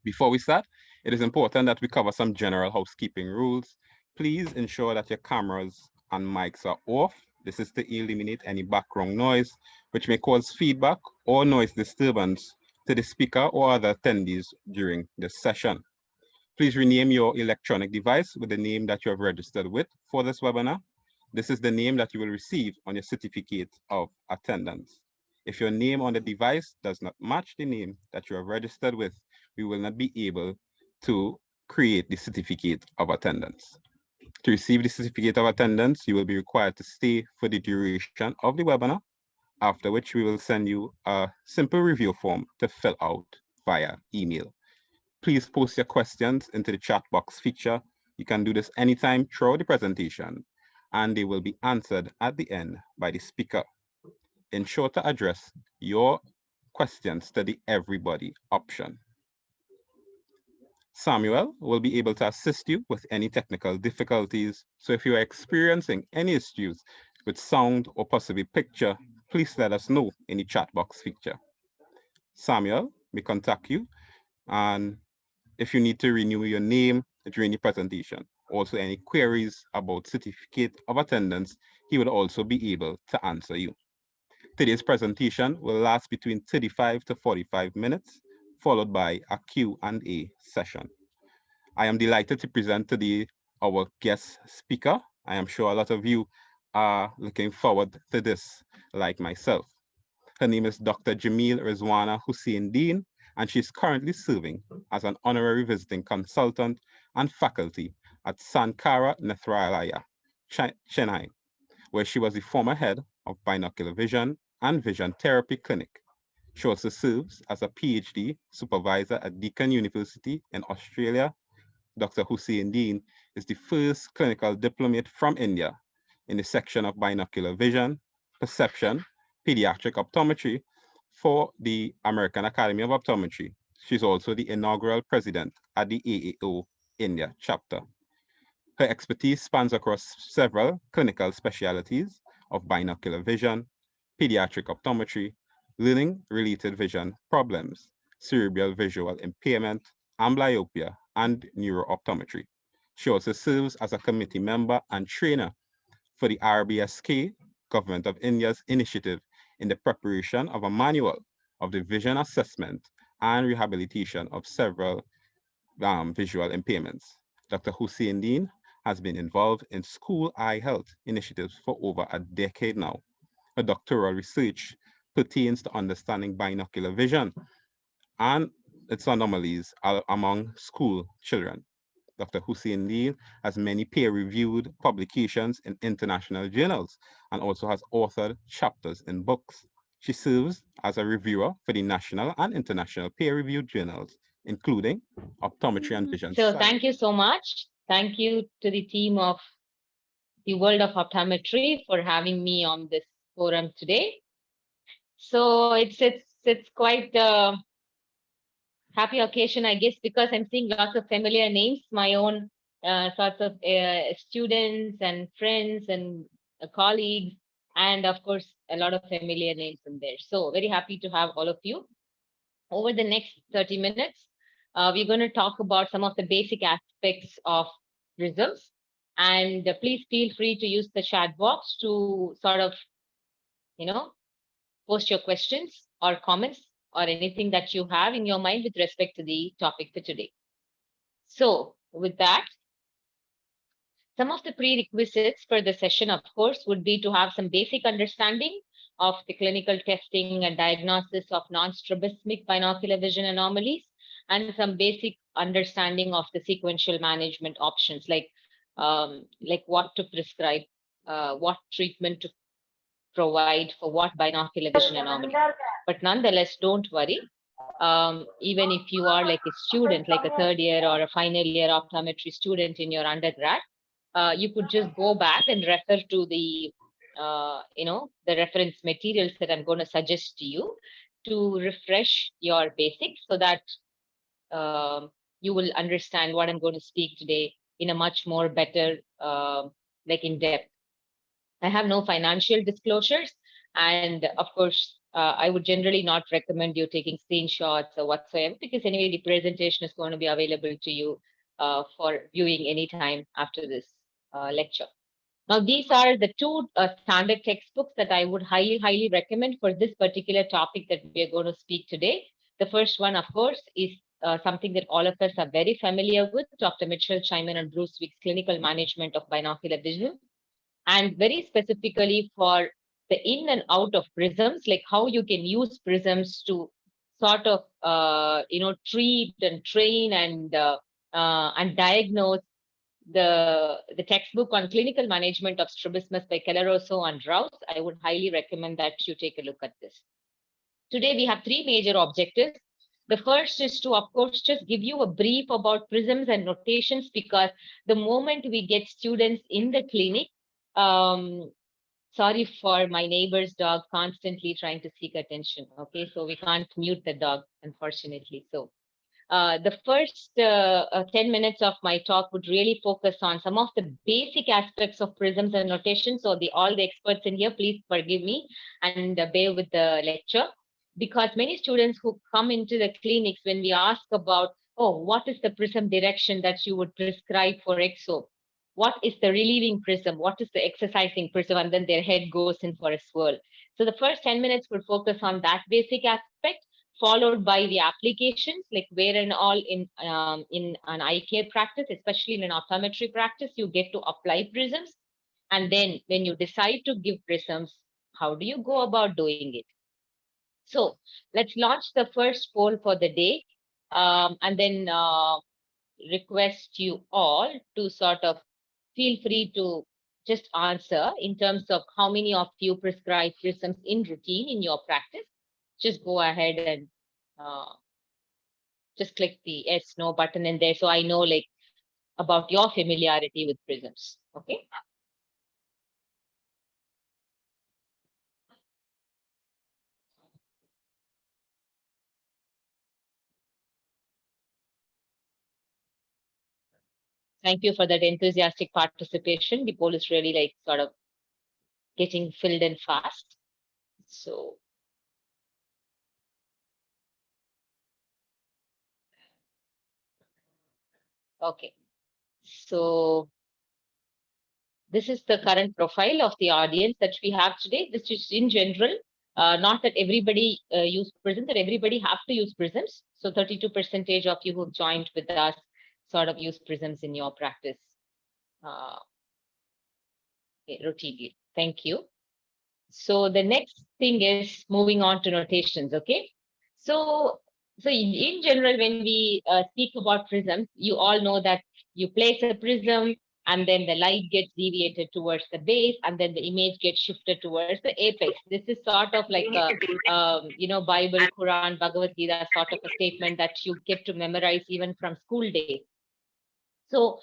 Before we start, it is important that we cover some general housekeeping rules. Please ensure that your cameras and mics are off. This is to eliminate any background noise, which may cause feedback or noise disturbance to the speaker or other attendees during this session. Please rename your electronic device with the name that you have registered with for this webinar. This is the name that you will receive on your certificate of attendance. If your name on the device does not match the name that you have registered with, we will not be able to create the certificate of attendance. To receive the certificate of attendance, you will be required to stay for the duration of the webinar, after which we will send you a simple review form to fill out via email. Please post your questions into the chat box feature. You can do this anytime throughout the presentation, and they will be answered at the end by the speaker. Ensure to address your questions to the everybody option. Samuel will be able to assist you with any technical difficulties. So if you are experiencing any issues with sound or possibly picture, please let us know in the chat box feature. Samuel may contact you, and if you need to renew your name during the presentation, also any queries about certificate of attendance, he will also be able to answer you. Today's presentation will last between 35 to 45 minutes, followed by a Q&A session. I am delighted to present today our guest speaker. I am sure a lot of you are looking forward to this, like myself. Her name is Dr. Jamil Rizwana Hussein Dean, and she's currently serving as an honorary visiting consultant and faculty at Sankara Nethralaya, Chennai, where she was the former head of Binocular Vision and Vision Therapy Clinic. She also serves as a PhD supervisor at Deakin University in Australia. Dr. Hussein Dean is the first clinical diplomate from India in the section of binocular vision, perception, pediatric optometry for the American Academy of Optometry. She's also the inaugural president at the AAO India chapter. Her expertise spans across several clinical specialties of binocular vision, pediatric optometry, learning-related vision problems, cerebral visual impairment, amblyopia, and neurooptometry. She also serves as a committee member and trainer for the RBSK, Government of India's initiative in the preparation of a manual of the vision assessment and rehabilitation of several visual impairments. Dr. Hussein Dean has been involved in school eye health initiatives for over a decade now. Her doctoral research pertains to understanding binocular vision and its anomalies among school children. Dr. Hussein Dean has many peer-reviewed publications in international journals and also has authored chapters in books. She serves as a reviewer for the national and international peer-reviewed journals, including Optometry and Vision So Science. thank you so much. Thank you to the team of the World of Optometry for having me on this forum today. So it's quite a happy occasion, I guess, because I'm seeing lots of familiar names, my own sorts of students and friends and colleagues, and of course, a lot of familiar names in there. So very happy to have all of you. Over the next 30 minutes, we're going to talk about some of the basic aspects of results. And please feel free to use the chat box to sort of, post your questions or comments or anything that you have in your mind with respect to the topic for today. So with that, some of the prerequisites for the session, of course, would be to have some basic understanding of the clinical testing and diagnosis of non-strabismic binocular vision anomalies, and some basic understanding of the sequential management options, like what to prescribe, what treatment to provide for what binocular vision anomaly. But nonetheless, don't worry. Even if you are like a student, like a third year or a final year optometry student in your undergrad, you could just go back and refer to the the reference materials that I'm going to suggest to you to refresh your basics, so that you will understand what I'm going to speak today in a much more better, like in depth. I have no financial disclosures, and of course, I would generally not recommend you taking screenshots or whatsoever, because anyway, the presentation is going to be available to you for viewing anytime after this lecture. Now, these are the two standard textbooks that I would highly recommend for this particular topic that we are going to speak today. The first one, of course, is something that all of us are very familiar with, Dr. Mitchell, Chaiman, and Bruce Wick's Clinical Management of Binocular Vision, and very specifically for the in and out of prisms, like how you can use prisms to sort of, treat and train and diagnose. The textbook on clinical management of strabismus by Calaroso and Rouse, I would highly recommend that you take a look at this. Today, we have three major objectives. The first is to, of course, just give you a brief about prisms and notations, because the moment we get students in the clinic, sorry for my neighbor's dog constantly trying to seek attention. Okay, so we can't mute the dog, unfortunately. So the first 10 minutes of my talk would really focus on some of the basic aspects of prisms and notations. So all the experts in here, please forgive me and bear with the lecture, because many students who come into the clinics, when we ask about, oh, what is the prism direction that you would prescribe for exo? What is the relieving prism? What is the exercising prism? And then their head goes in for a swirl. So the first 10 minutes would focus on that basic aspect, followed by the applications, like where and all in an eye care practice, especially in an optometry practice, you get to apply prisms. And then when you decide to give prisms, how do you go about doing it? So let's launch the first poll for the day, and then request you all to sort of feel free to just answer in terms of how many of you prescribe prisms in routine in your practice. Just go ahead and just click the yes, no button in there, so I know like about your familiarity with prisms. Okay. Thank you for that enthusiastic participation. The poll is really like sort of getting filled in fast. So okay. So this is the current profile of the audience that we have today. This is in general, not that everybody use prisms, that everybody have to use prisms. So 32% of you who joined with us sort of use prisms in your practice routinely. Thank you. So the next thing is moving on to notations. Okay. So in general, when we speak about prisms, you all know that you place a prism, and then the light gets deviated towards the base, and then the image gets shifted towards the apex. This is sort of like a, Bible, Quran, Bhagavad Gita sort of a statement that you get to memorize even from school days. So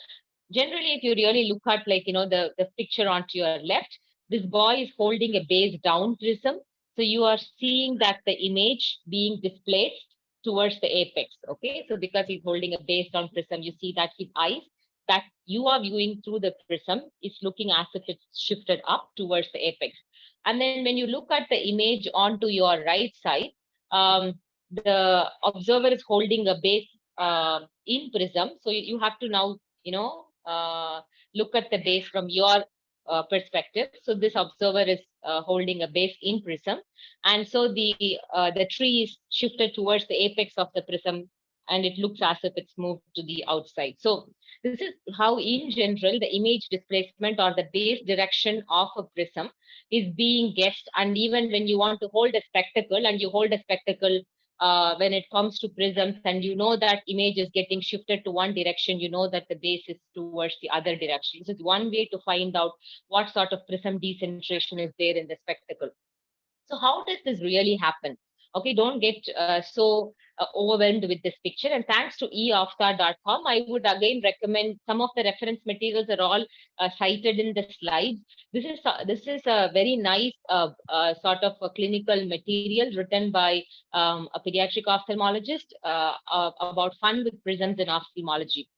generally, if you really look at like, the picture onto your left, this boy is holding a base down prism. So you are seeing that the image being displaced towards the apex. Okay. So because he's holding a base down prism, you see that his eyes that you are viewing through the prism is looking as if it's shifted up towards the apex. And then when you look at the image onto your right side, the observer is holding a base in prism. So you have to now, look at the base from your perspective. So this observer is holding a base in prism, and so the tree is shifted towards the apex of the prism, and it looks as if it's moved to the outside. So this is how, in general, the image displacement or the base direction of a prism is being guessed. And even when you want to hold a spectacle, and you hold a spectacle when it comes to prisms, and you know that image is getting shifted to one direction, you know that the base is towards the other direction. So it's one way to find out what sort of prism decentration is there in the spectacle. So how does this really happen? Okay, don't get so overwhelmed with this picture. And thanks to eoftar.com, I would again recommend some of the reference materials are all cited in the slides. This is a very nice sort of a clinical material written by a pediatric ophthalmologist about fun with prisms in ophthalmology.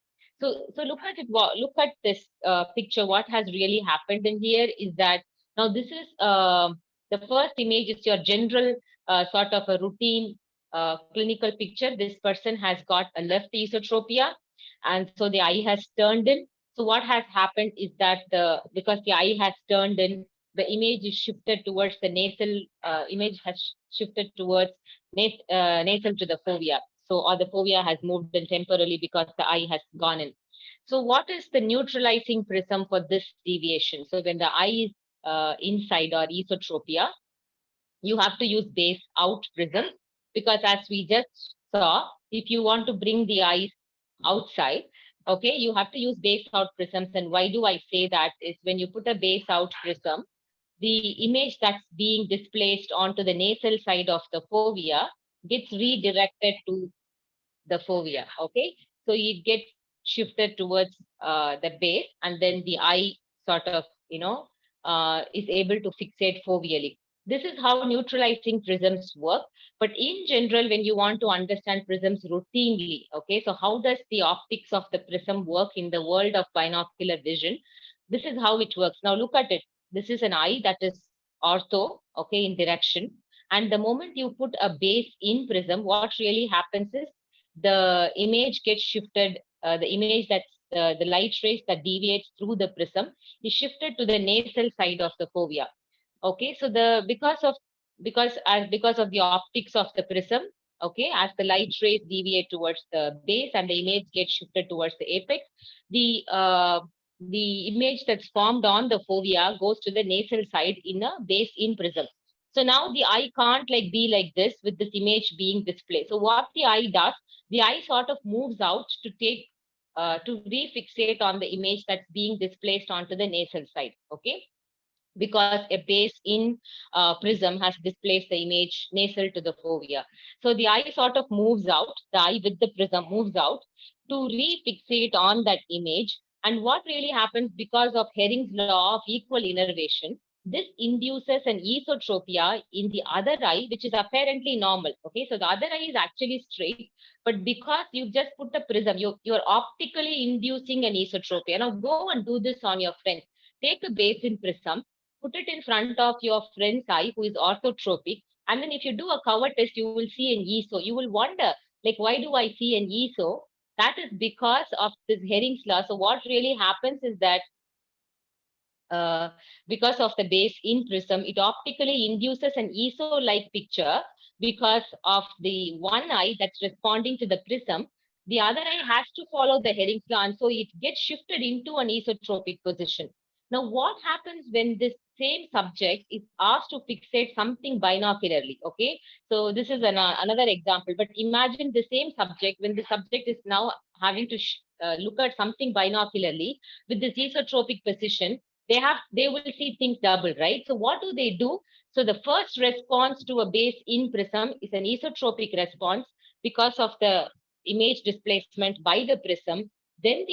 So look at it. Look at this picture. What has really happened in here is that now this is the first image is your general sort of a routine clinical picture. This person has got a left esotropia, and so the eye has turned in. So what has happened is that because the eye has turned in, the image is shifted towards the nasal. Image has shifted towards nasal to the fovea. So, or the fovea has moved in temporarily because the eye has gone in. So, what is the neutralizing prism for this deviation? So, when the eye is inside or esotropia, you have to use base out prism, because as we just saw, if you want to bring the eyes outside, okay, you have to use base out prisms. And why do I say that is when you put a base out prism, the image that's being displaced onto the nasal side of the fovea gets redirected to the fovea, okay? So it gets shifted towards the base, and then the eye sort of, is able to fixate foveally. This is how neutralizing prisms work. But in general, when you want to understand prisms routinely, okay, so how does the optics of the prism work in the world of binocular vision? This is how it works. Now look at it. This is an eye that is ortho, okay, in direction. And the moment you put a base in prism, what really happens is the image gets shifted, the image that's the light rays that deviates through the prism is shifted to the nasal side of the fovea. Okay, so because of the optics of the prism, okay, as the light rays deviate towards the base and the image gets shifted towards the apex, the image that's formed on the fovea goes to the nasal side in a base in prism. So now the eye can't like be like this with this image being displayed. So what the eye does, the eye sort of moves out to take to refixate on the image that's being displaced onto the nasal side. Okay, because a base in prism has displaced the image nasal to the fovea. So the eye sort of moves out, the eye with the prism moves out to refixate on that image. And what really happens because of Hering's law of equal innervation, this induces an esotropia in the other eye, which is apparently normal. Okay, so the other eye is actually straight, but because you just put a prism, you're optically inducing an esotropia. Now go and do this on your friend. Take a base in prism, put it in front of your friend's eye who is orthotropic, and then if you do a cover test, you will see an ESO. You will wonder, like, why do I see an ESO? That is because of this Hering's law. So what really happens is that uh, because of the base in prism, it optically induces an ESO-like picture because of the one eye that's responding to the prism. The other eye has to follow the Hering's law, and so it gets shifted into an esotropic position. Now, what happens when this same subject is asked to fixate something binocularly? Okay, so this is another example, but imagine the same subject when the subject is now having to look at something binocularly with this esotropic position. They will see things double, right? So what do? So the first response to a base in prism is an esotropic response because of the image displacement by the prism. Then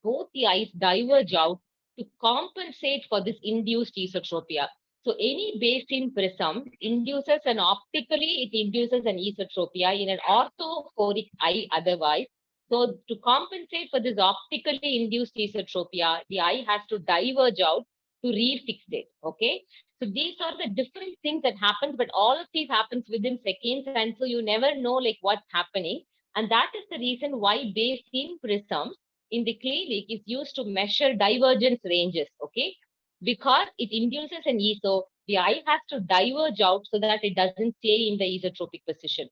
both the eyes diverge out to compensate for this induced esotropia. So any base in prism induces it induces an esotropia in an orthophoric eye otherwise. So to compensate for this optically induced esotropia, the eye has to diverge out to refixate. Okay. So these are the different things that happens, but all of these happens within seconds. And so you never know like what's happening. And that is the reason why base in prisms in the clinic is used to measure divergence ranges. Okay. Because it induces an ESO, the eye has to diverge out so that it doesn't stay in the esotropic position.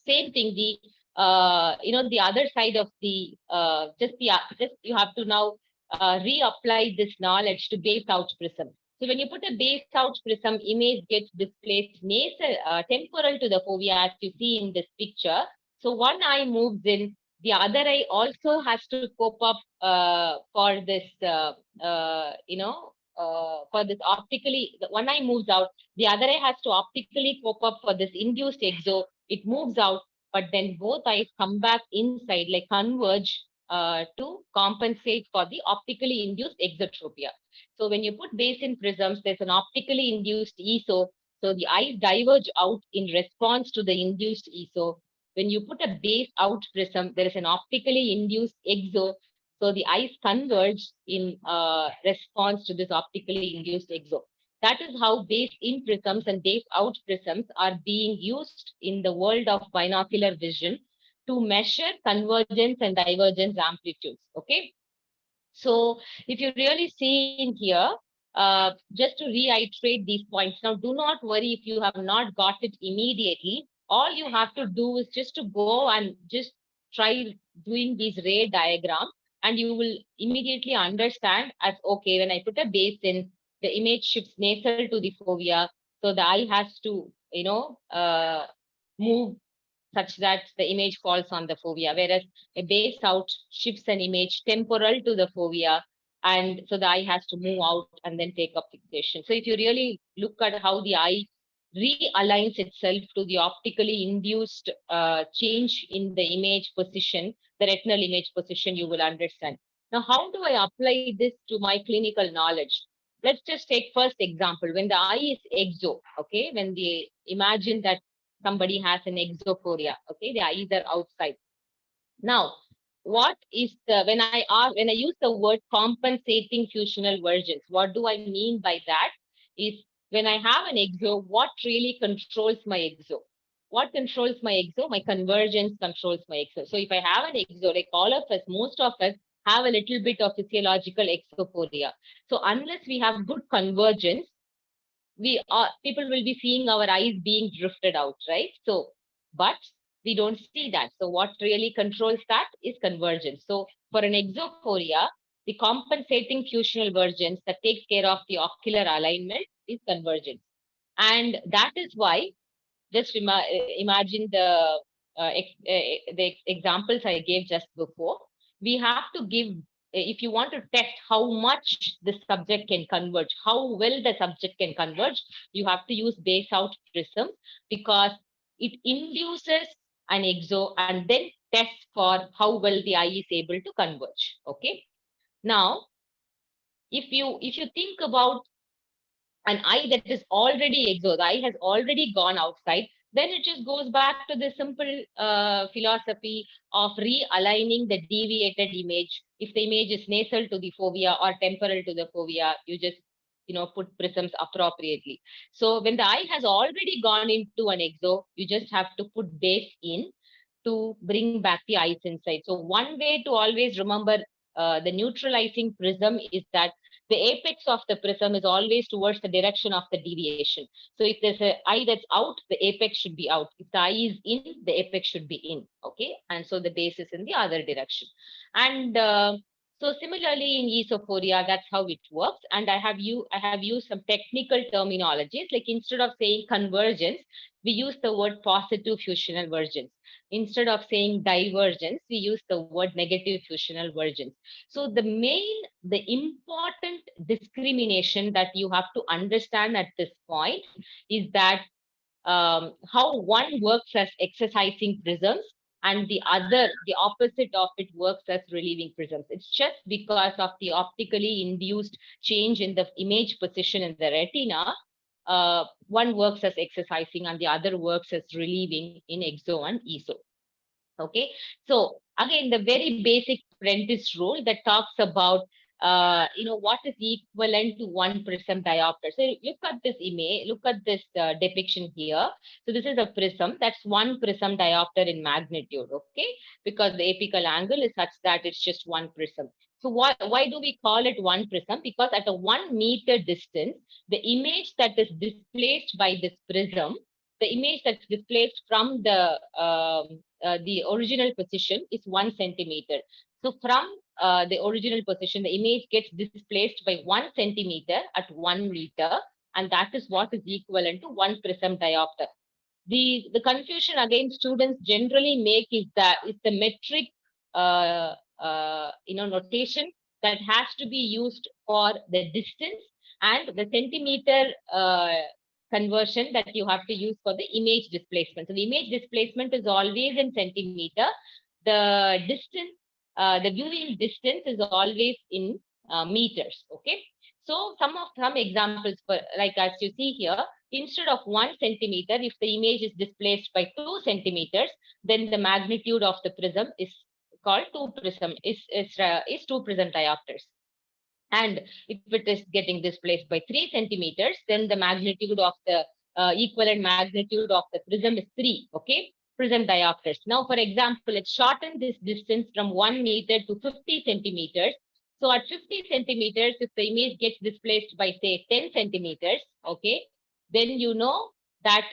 Same thing, the other side of the just you have to now reapply this knowledge to base out prism. So when you put a base out prism, image gets displaced nasal temporal to the fovea, as you see in this picture. So one eye moves in, the other eye also has to cope up for this for this optically, one eye moves out, the other eye has to optically cope up for this induced exo. It moves out, but then both eyes come back inside, like converge to compensate for the optically induced exotropia. So when you put base in prisms, there's an optically induced ESO. So the eyes diverge out in response to the induced ESO. When you put a base out prism, there is an optically induced exo. So the eyes converge in response to this optically induced exo. That is how base in prisms and base out prisms are being used in the world of binocular vision to measure convergence and divergence amplitudes. Okay. So if you really see in here, just to reiterate these points, now do not worry if you have not got it immediately. All you have to do is just to go and just try doing these ray diagrams, and you will immediately understand as, okay, when I put a base in, the image shifts nasal to the fovea. So the eye has to, move such that the image falls on the fovea, whereas a base out shifts an image temporal to the fovea, and so the eye has to move out and then take up fixation. So if you really look at how the eye realigns itself to the optically induced change in the image position, the retinal image position, you will understand. Now, how do I apply this to my clinical knowledge? Let's just take first example. When the eye is exo, okay, when they imagine that somebody has an exophoria, okay, the eyes are outside. Now, what is the, when I use the word compensating fusional vergence, what do I mean by that? Is when I have an exo, what really controls my exo? What controls my exo? My convergence controls my exo. So if I have an exo, like all of us, most of us have a little bit of physiological exophoria. So unless we have good convergence, people will be seeing our eyes being drifted out, right? So, but we don't see that. So what really controls that is convergence. So for an exophoria, the compensating fusional vergence that takes care of the ocular alignment is convergence. And that is why, just imagine the examples I gave just before. We have to give, if you want to test how much the subject can converge, how well the subject can converge, you have to use base out prism, because it induces an exo and then tests for how well the eye is able to converge. Okay. Now, if you think about an eye that is already exo, the eye has already gone outside, then it just goes back to the simple philosophy of realigning the deviated image. If the image is nasal to the fovea or temporal to the fovea, you just put prisms appropriately. So when the eye has already gone into an exo, you just have to put base in to bring back the eyes inside. So one way to always remember the neutralizing prism is that the apex of the prism is always towards the direction of the deviation. So if there's an eye that's out, the apex should be out. If the eye is in, the apex should be in. Okay. And so the base is in the other direction. And so similarly in esophoria, that's how it works. And I have used some technical terminologies, like instead of saying convergence, we use the word positive fusional vergence. Instead of saying divergence, we use the word negative fusional vergence. So the important discrimination that you have to understand at this point is that how one works as exercising prisms and the opposite of it works as relieving prisms. It's just because of the optically induced change in the image position in the retina. One works as exercising and the other works as relieving in exo and eso. Okay, so again, the very basic Prentice rule that talks about what is equivalent to one prism diopter. So look at this image, look at this depiction here. So this is a prism, that's one prism diopter in magnitude, okay, because the apical angle is such that it's just one prism. So why do we call it one prism? Because at a 1 meter distance, the image that is displaced by this prism, the image that's displaced from the original position is 1 centimeter. So from the original position, the image gets displaced by 1 centimeter at 1 meter, and that is what is equivalent to one prism diopter. The confusion again students generally make is the metric notation that has to be used for the distance, and the centimeter conversion that you have to use for the image displacement. So the image displacement is always in centimeter. The distance, the viewing distance is always in meters. Okay. So some examples for, like as you see here, instead of 1 centimeter, if the image is displaced by 2 centimeters, then the magnitude of the prism is called 2 prism diopters. And if it is getting displaced by 3 centimeters, then the magnitude of the equivalent magnitude of the prism is 3, okay? Prism diopters. Now, for example, let's shorten this distance from 1 meter to 50 centimeters. So at 50 centimeters, if the image gets displaced by, say, 10 centimeters, okay, then you know that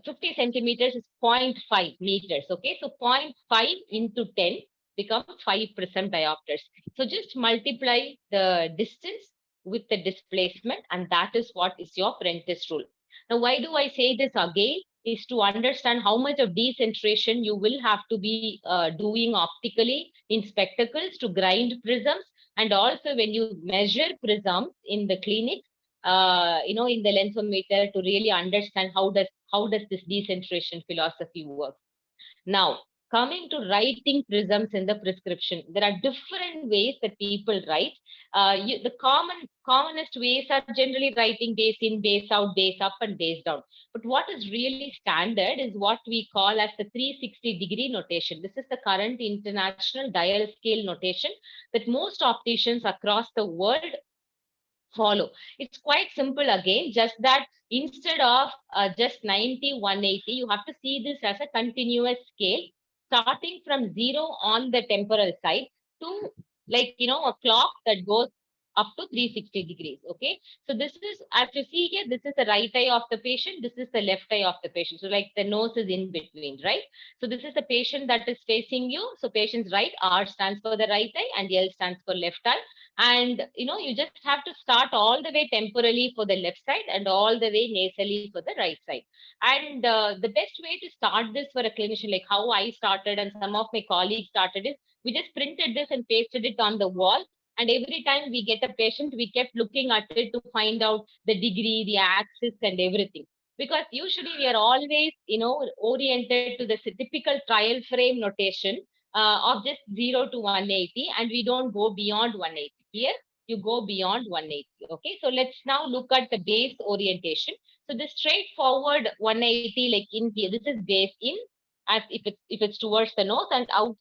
50 centimeters is 0.5 meters, okay? So 0.5 into 10 becomes 5 prism diopters. So just multiply the distance with the displacement, and that is what is your Prentice rule. Now, why do I say this again? Is to understand how much of decentration you will have to be doing optically in spectacles to grind prisms, and also when you measure prisms in the clinic, in the lensometer, to really understand how does this decentration philosophy work. Now, coming to writing prisms in the prescription, there are different ways that people write. The commonest ways are generally writing base in, base out, base up, and base down. But what is really standard is what we call as the 360-degree notation. This is the current international dial scale notation that most opticians across the world follow. It's quite simple again, just that instead of just 90, 180, you have to see this as a continuous scale, starting from 0 on the temporal side to, like, a clock that goes up to 360 degrees. Okay. So this is, as you see here, this is the right eye of the patient. This is the left eye of the patient. So like the nose is in between, right? So this is the patient that is facing you. So patient's right, R stands for the right eye and L stands for left eye. And you just have to start all the way temporally for the left side and all the way nasally for the right side. And the best way to start this for a clinician, like how I started and some of my colleagues started, is we just printed this and pasted it on the wall. And every time we get a patient, we kept looking at it to find out the degree, the axis, and everything. Because usually we are always, oriented to the typical trial frame notation of just 0 to 180, and we don't go beyond 180. Here, you go beyond 180. Okay, so let's now look at the base orientation. So the straightforward 180, like in here, this is base in, as if it's towards the nose, and out,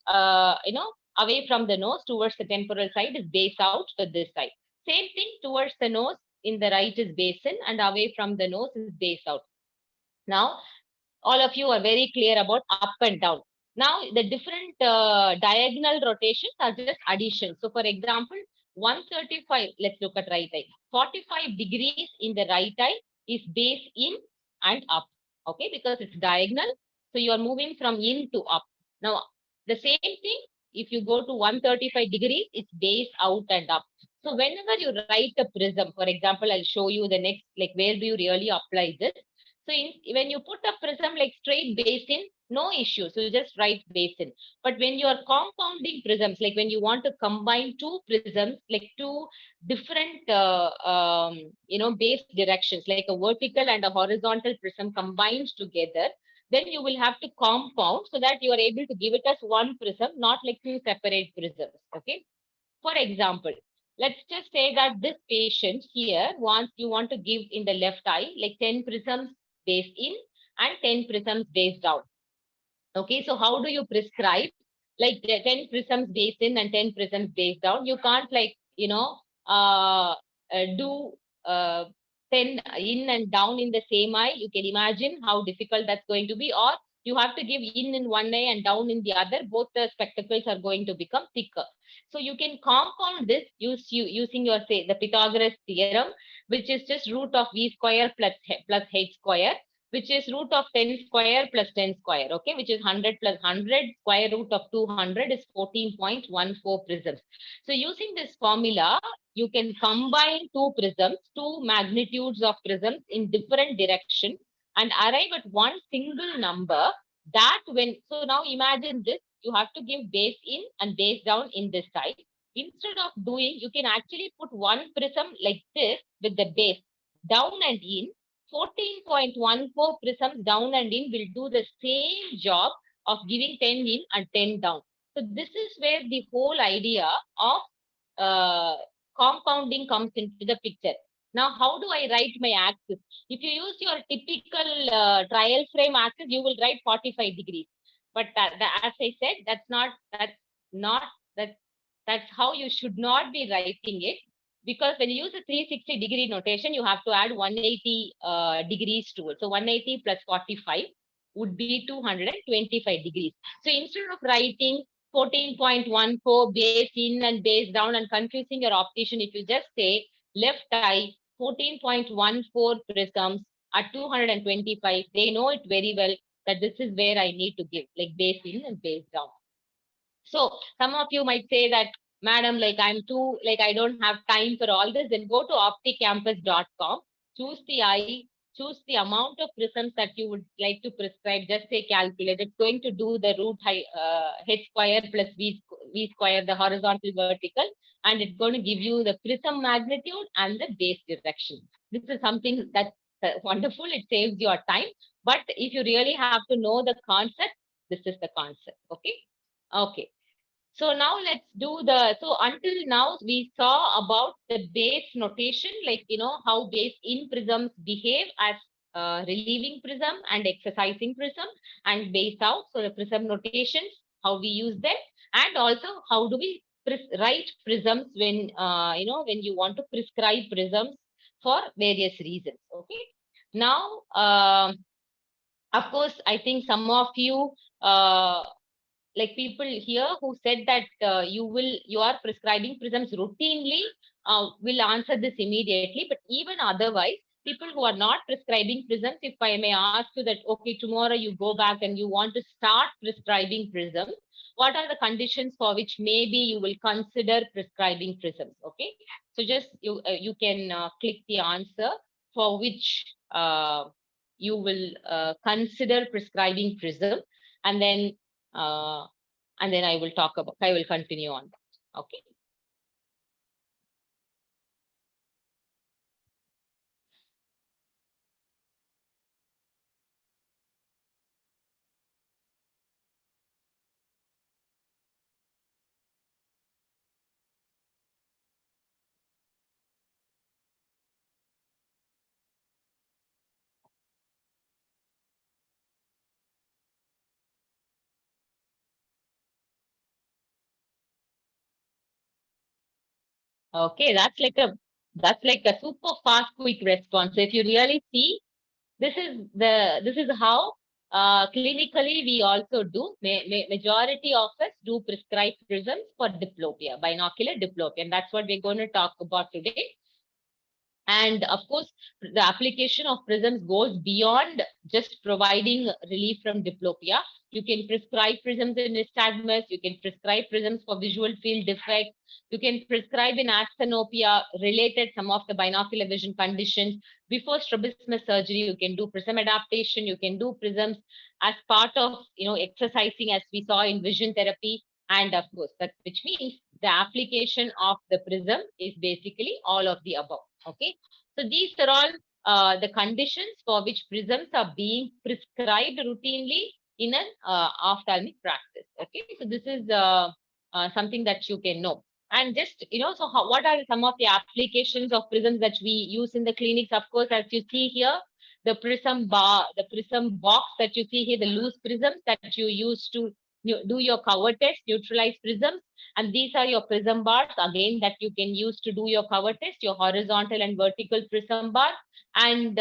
away from the nose towards the temporal side is base out for this side. Same thing towards the nose in the right is base in, and away from the nose is base out. Now, all of you are very clear about up and down. Now, the different diagonal rotations are just addition. So, for example, 135, let's look at right eye. 45 degrees in the right eye is base in and up, okay, because it's diagonal. So, you are moving from in to up. Now, the same thing, if you go to 135 degrees, it's base out and up. So, whenever you write a prism, for example, I'll show you the next, like where do you really apply this? So when you put a prism like straight basin, no issue. So you just write basin. But when you are compounding prisms, like when you want to combine two prisms, like two different, base directions, like a vertical and a horizontal prism combined together, then you will have to compound so that you are able to give it as one prism, not like two separate prisms. Okay. For example, let's just say that this patient here you want to give in the left eye, like 10 prisms base in and 10 prisms base down. Okay, so how do you prescribe? Like 10 prisms base in and 10 prisms base down. You can't do 10 in and down in the same eye. You can imagine how difficult that's going to be. Or you have to give in one eye and down in the other. Both the spectacles are going to become thicker. So you can compound this using your, say, the Pythagoras theorem, which is just root of v square plus h square, which is root of 10 square plus 10 square, okay, which is 100 plus 100, square root of 200 is 14.14 prisms. So using this formula, you can combine two prisms, two magnitudes of prisms in different direction and arrive at one single number that so now imagine this, you have to give base in and base down in this side. Instead of doing, you can actually put one prism like this with the base down and in. 14.14 prisms down and in will do the same job of giving 10 in and 10 down. So this is where the whole idea of compounding comes into the picture. Now, how do I write my axis? If you use your typical trial frame axis, you will write 45 degrees. But as I said, that's not That's how you should not be writing it. Because when you use a 360-degree notation, you have to add 180 degrees to it. So 180 plus 45 would be 225 degrees. So instead of writing 14.14 base in and base down and confusing your optician, if you just say left eye 14.14 prisms at 225, they know it very well that this is where I need to give, like base in and base down. So some of you might say that, madam, like I'm too, like I don't have time for all this. Then go to opticampus.com, choose the eye, choose the amount of prisms that you would like to prescribe. Just say calculate. It's going to do the root h square plus v square, the horizontal vertical, and it's going to give you the prism magnitude and the base direction. This is something that's wonderful. It saves your time. But if you really have to know the concept, this is the concept. Okay. Okay. So now let's do so until now we saw about the base notation, like, how base in prisms behave as relieving prism and exercising prism, and base out. So the prism notations, how we use them, and also how do we write prisms when, when you want to prescribe prisms for various reasons. Okay. Now, of course, I think some of you, like people here who said that you are prescribing prisms routinely, will answer this immediately. But even otherwise, people who are not prescribing prisms, if I may ask you that, okay, tomorrow you go back and you want to start prescribing prisms, what are the conditions for which maybe you will consider prescribing prisms? Okay, so just you can click the answer for which you will consider prescribing prism, and then I will continue on that. Okay. Okay, that's like a super fast, quick response. So if you really see, this is how clinically we also do. Majority of us do prescribe prisms for diplopia, binocular diplopia, and that's what we're going to talk about today. And of course, the application of prisms goes beyond just providing relief from diplopia. You can prescribe prisms in nystagmus. You can prescribe prisms for visual field defects. You can prescribe in asthenopia related some of the binocular vision conditions. Before strabismus surgery, you can do prism adaptation. You can do prisms as part of exercising, as we saw in vision therapy. And of course, which means the application of the prism is basically all of the above. Okay, so these are all the conditions for which prisms are being prescribed routinely in an ophthalmic practice. Okay, so this is something that you can know. And just, so what are some of the applications of prisms that we use in the clinics? Of course, as you see here, the prism box that you see here, the loose prisms that you use to do your cover test, neutralize prisms. And these are your prism bars, again, that you can use to do your cover test, your horizontal and vertical prism bar. And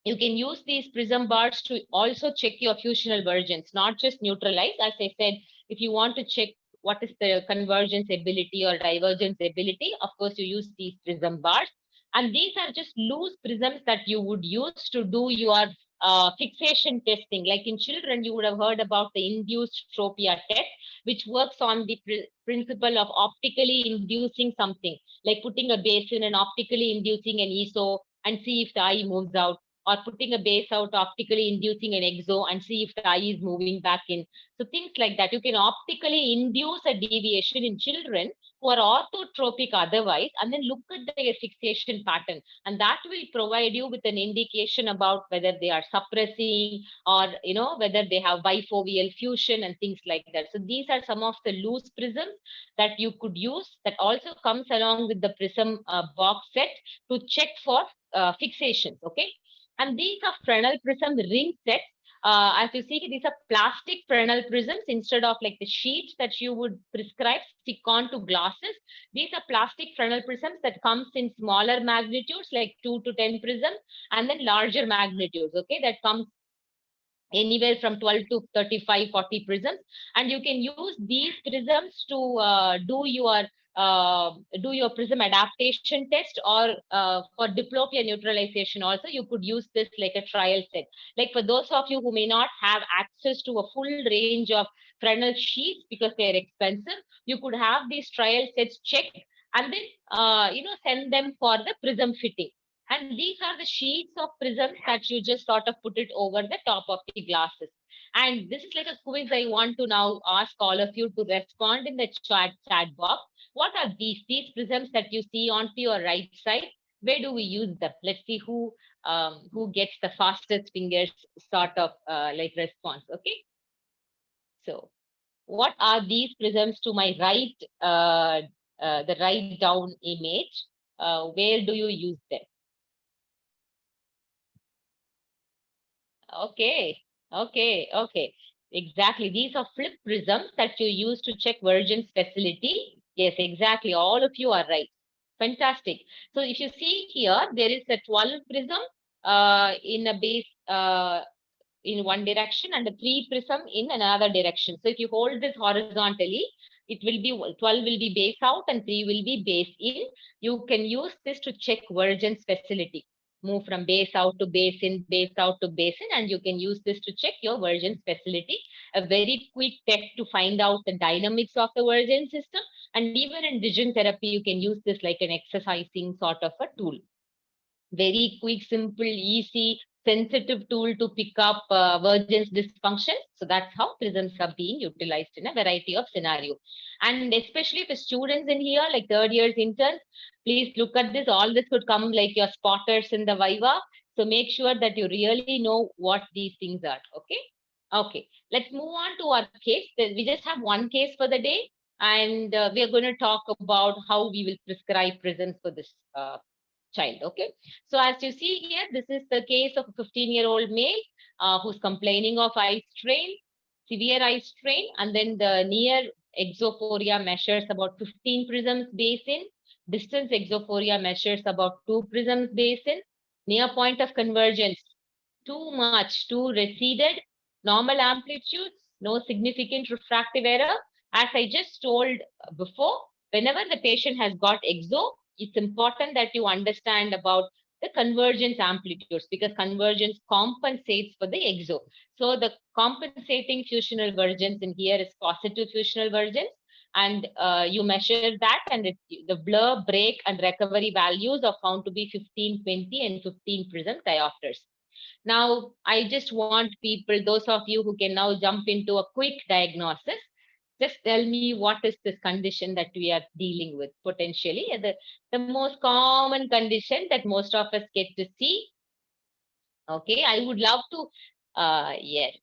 you can use these prism bars to also check your fusional vergence, not just neutralize. As I said, if you want to check what is the convergence ability or divergence ability, of course, you use these prism bars. And these are just loose prisms that you would use to do your fixation testing. Like in children, you would have heard about the induced tropia test, which works on the principle of optically inducing something, like putting a basin and optically inducing an ESO and see if the eye moves out, or putting a base out, optically inducing an exo and see if the eye is moving back in. So things like that. You can optically induce a deviation in children who are orthotropic otherwise, and then look at their fixation pattern. And that will provide you with an indication about whether they are suppressing or, whether they have bifoveal fusion and things like that. So these are some of the loose prisms that you could use, that also comes along with the prism box set to check for fixations. Okay. And these are Fresnel prism ring sets. As you see, these are plastic Fresnel prisms instead of like the sheets that you would prescribe stick on to glasses. These are plastic Fresnel prisms that comes in smaller magnitudes like 2 to 10 prisms, and then larger magnitudes, okay, that comes anywhere from 12 to 35, 40 prisms. And you can use these prisms to do your prism adaptation test, or for diplopia neutralization also you could use this like a trial set. Like for those of you who may not have access to a full range of Fresnel sheets because they're expensive, you could have these trial sets checked, and then send them for the prism fitting. And these are the sheets of prisms that you just sort of put it over the top of the glasses. And this is like a quiz. I want to now ask all of you to respond in the chat box. What are these prisms that you see onto your right side? Where do we use them? Let's see who gets the fastest fingers sort of like response. Okay. So what are these prisms to my right, the right down image? Where do you use them? Okay. Exactly. These are flip prisms that you use to check vergence facility. Yes, exactly. All of you are right. Fantastic. So if you see here, there is a 12 prism in a base in one direction and a 3 prism in another direction. So if you hold this horizontally, it will be 12 will be base out and 3 will be base in. You can use this to check vergence facility. Move from base out to base in, base out to base in, and you can use this to check your vergence facility. A very quick test to find out the dynamics of the vergence system. And even in vision therapy, you can use this like an exercising sort of a tool. Very quick, simple, easy, sensitive tool to pick up vergence dysfunction. So that's how prisms are being utilized in a variety of scenarios. And especially for students in here, like third years interns, please look at this. All this could come like your spotters in the Viva. So make sure that you really know what these things are. Okay. Okay. Let's move on to our case. We just have one case for the day. And we are going to talk about how we will prescribe prisms for this child. Okay. So as you see here, this is the case of a 15-year-old male who's complaining of eye strain, severe eye strain, and then the near exophoria measures about 15 prisms basin. Distance exophoria measures about 2 prisms basin. Near point of convergence, too much, too receded. Normal amplitude, no significant refractive error. As I just told before, whenever the patient has got exo, it's important that you understand about the convergence amplitudes, because convergence compensates for the exo. So the compensating fusional vergence in here is positive fusional vergence, and you measure that, and the blur, break, and recovery values are found to be 15, 20, and 15 prism diopters. Now, I just want people, those of you who can now jump into a quick diagnosis, just tell me what is this condition that we are dealing with potentially. The most common condition that most of us get to see. Okay, I would love to, yes.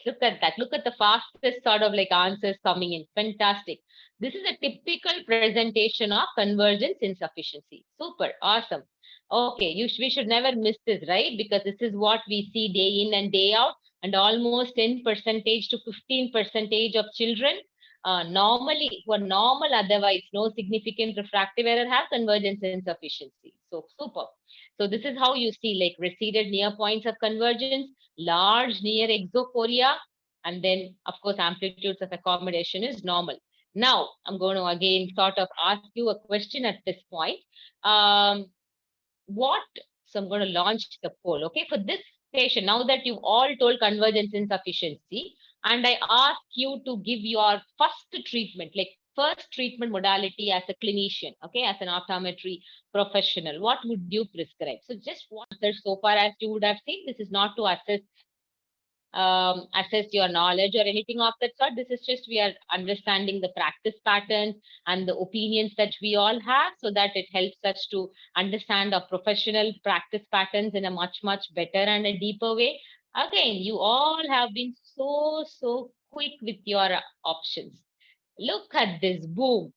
Look at that. Look at the fastest sort of like answers coming in. Fantastic. This is a typical presentation of convergence insufficiency. Super, awesome. Okay, we should never miss this, right? Because this is what we see day in and day out, and almost 10% to 15% of children normally, who are normal otherwise, no significant refractive error, have convergence insufficiency. So super. So this is how you see like receded near points of convergence, large near exophoria, and then of course amplitudes of accommodation is normal. Now I'm going to again sort of ask you a question at this point. So I'm going to launch the poll. Okay, for this patient, now that you've all told convergence insufficiency, and I ask you to give your first treatment, like first treatment modality as a clinician, okay, as an optometry professional, what would you prescribe? So just one answer so far as you would have seen. This is not to assess your knowledge or anything of that sort. This is just we are understanding the practice patterns and the opinions that we all have, so that it helps us to understand our professional practice patterns in a much better and a deeper way. Again, you all have been so quick with your options. Look at this, boom.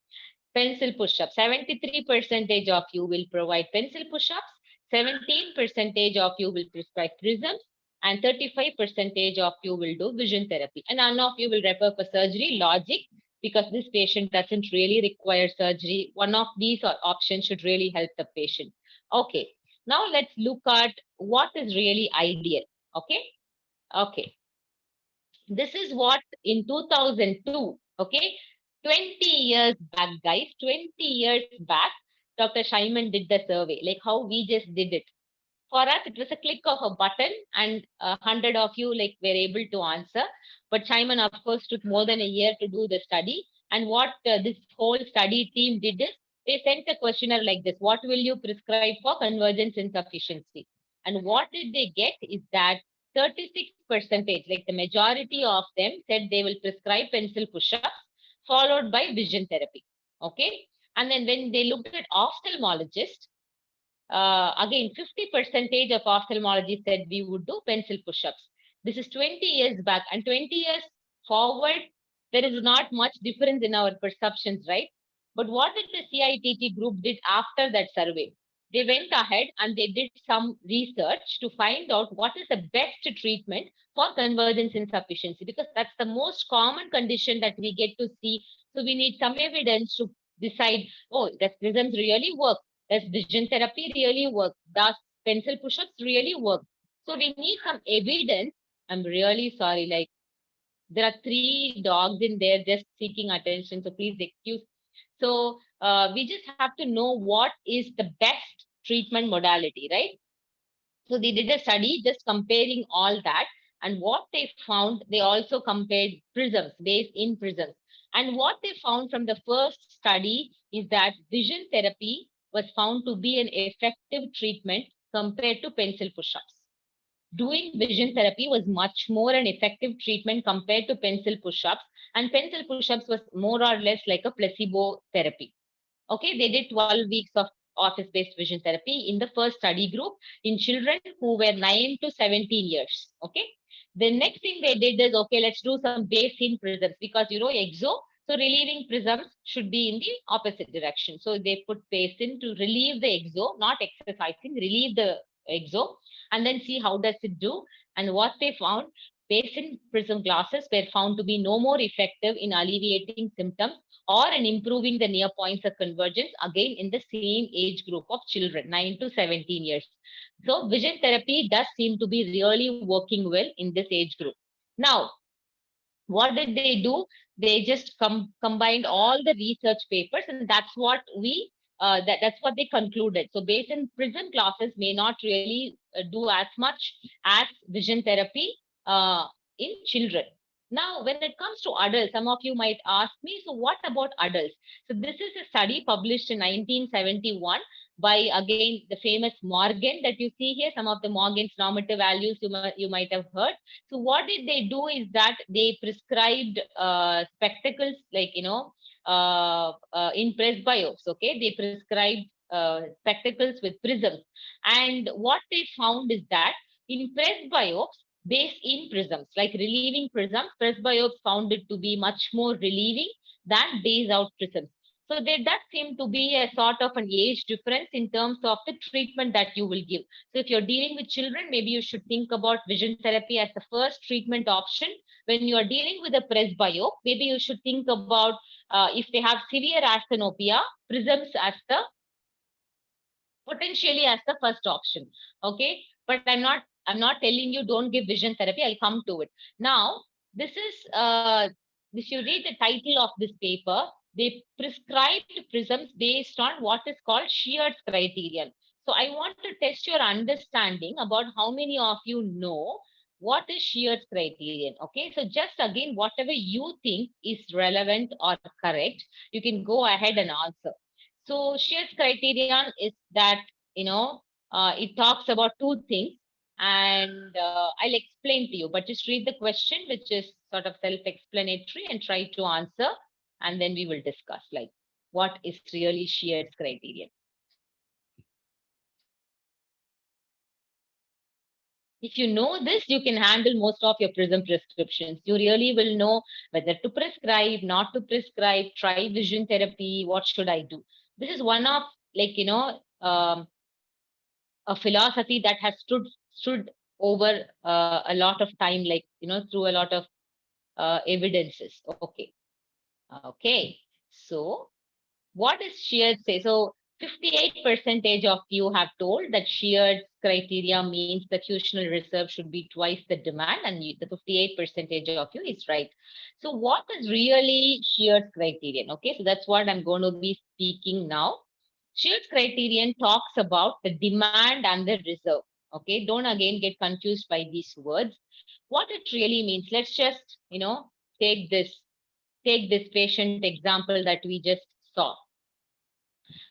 Pencil push-ups. 73% of you will provide pencil push-ups. 17% of you will prescribe prisms. and 35% of you will do vision therapy. And none of you will refer for surgery. Logic, because this patient doesn't really require surgery. One of these options should really help the patient. Okay, now let's look at what is really ideal. Okay, okay. This is what in 2002, okay, 20 years back, guys, 20 years back, Dr. Shaiman did the survey, like how we just did it. For us, it was a click of a button, and 100 of you like were able to answer. But Shaiman, of course, took more than a year to do the study. And what this whole study team did is they sent a questionnaire like this: what will you prescribe for convergence insufficiency? And what did they get is that 36%, like the majority of them, said they will prescribe pencil push-ups, followed by vision therapy. Okay. And then when they looked at ophthalmologists, again, 50% of ophthalmology said we would do pencil push-ups. This is 20 years back, and 20 years forward, there is not much difference in our perceptions, right? But what did the CITT group did after that survey? They went ahead and they did some research to find out what is the best treatment for convergence insufficiency, because that's the most common condition that we get to see. So we need some evidence to decide, oh, does prisms really work? Does vision therapy really work? Does pencil push-ups really work? So we need some evidence. I'm really sorry, like there are 3 dogs in there just seeking attention, so please excuse. So we just have to know what is the best treatment modality, right? So they did a study just comparing all that. And what they found, they also compared prisms, based in prisms. And what they found from the first study is that vision therapy was found to be an effective treatment compared to pencil push-ups. Doing vision therapy was much more an effective treatment compared to pencil push-ups. And pencil push-ups was more or less like a placebo therapy. Okay, they did 12 weeks of office-based vision therapy in the first study group in children who were 9 to 17 years. Okay, the next thing they did is, okay, let's do some base in prisms, because exo, so relieving prisms should be in the opposite direction. So they put basin to relieve the exo, not exercising, relieve the exo, and then see how does it do. And what they found, basin prism glasses were found to be no more effective in alleviating symptoms or in improving the near points of convergence, again in the same age group of children, 9 to 17 years. So vision therapy does seem to be really working well in this age group. Now, what did they do? They just combined all the research papers, and that's what that's what they concluded. So based in prism classes may not really do as much as vision therapy in children. Now, when it comes to adults, some of you might ask me, so what about adults? So this is a study published in 1971 by, again, the famous Morgan that you see here, some of the Morgan's normative values you might have heard. So what did they do is that they prescribed spectacles, like, in presbyopes, okay? They prescribed spectacles with prisms. And what they found is that in presbyopes, based in prisms, like relieving prisms, presbyopes found it to be much more relieving than base out prisms. So there does seem to be a sort of an age difference in terms of the treatment that you will give. So if you're dealing with children, maybe you should think about vision therapy as the first treatment option. When you are dealing with a presbyope, maybe you should think about if they have severe asthenopia, prisms as the potentially as the first option. Okay, but I'm not telling you don't give vision therapy. I'll come to it. Now, this is if you read the title of this paper, they prescribed prisms based on what is called Sheard's criterion. So I want to test your understanding about how many of you know what is Sheard's criterion. Okay, so just again, whatever you think is relevant or correct, you can go ahead and answer. So Sheard's criterion is that, it talks about 2 things, and I'll explain to you, but just read the question, which is sort of self-explanatory, and try to answer, and then we will discuss like what is really Sheard's criterion. If you know this, you can handle most of your prism prescriptions. You really will know whether to prescribe, not to prescribe, try vision therapy, what should I do? This is one of, like, a philosophy that has stood over a lot of time, like, through a lot of evidences. Okay. So what does Sheard's say? So 58% of you have told that Sheard's criteria means the fusional reserve should be twice the demand, and the 58% of you is right. So what is really Sheard's criterion? Okay, so that's what I'm going to be speaking now. Sheard's criterion talks about the demand and the reserve. Okay, don't again get confused by these words. What it really means, let's just, take this patient example that we just saw.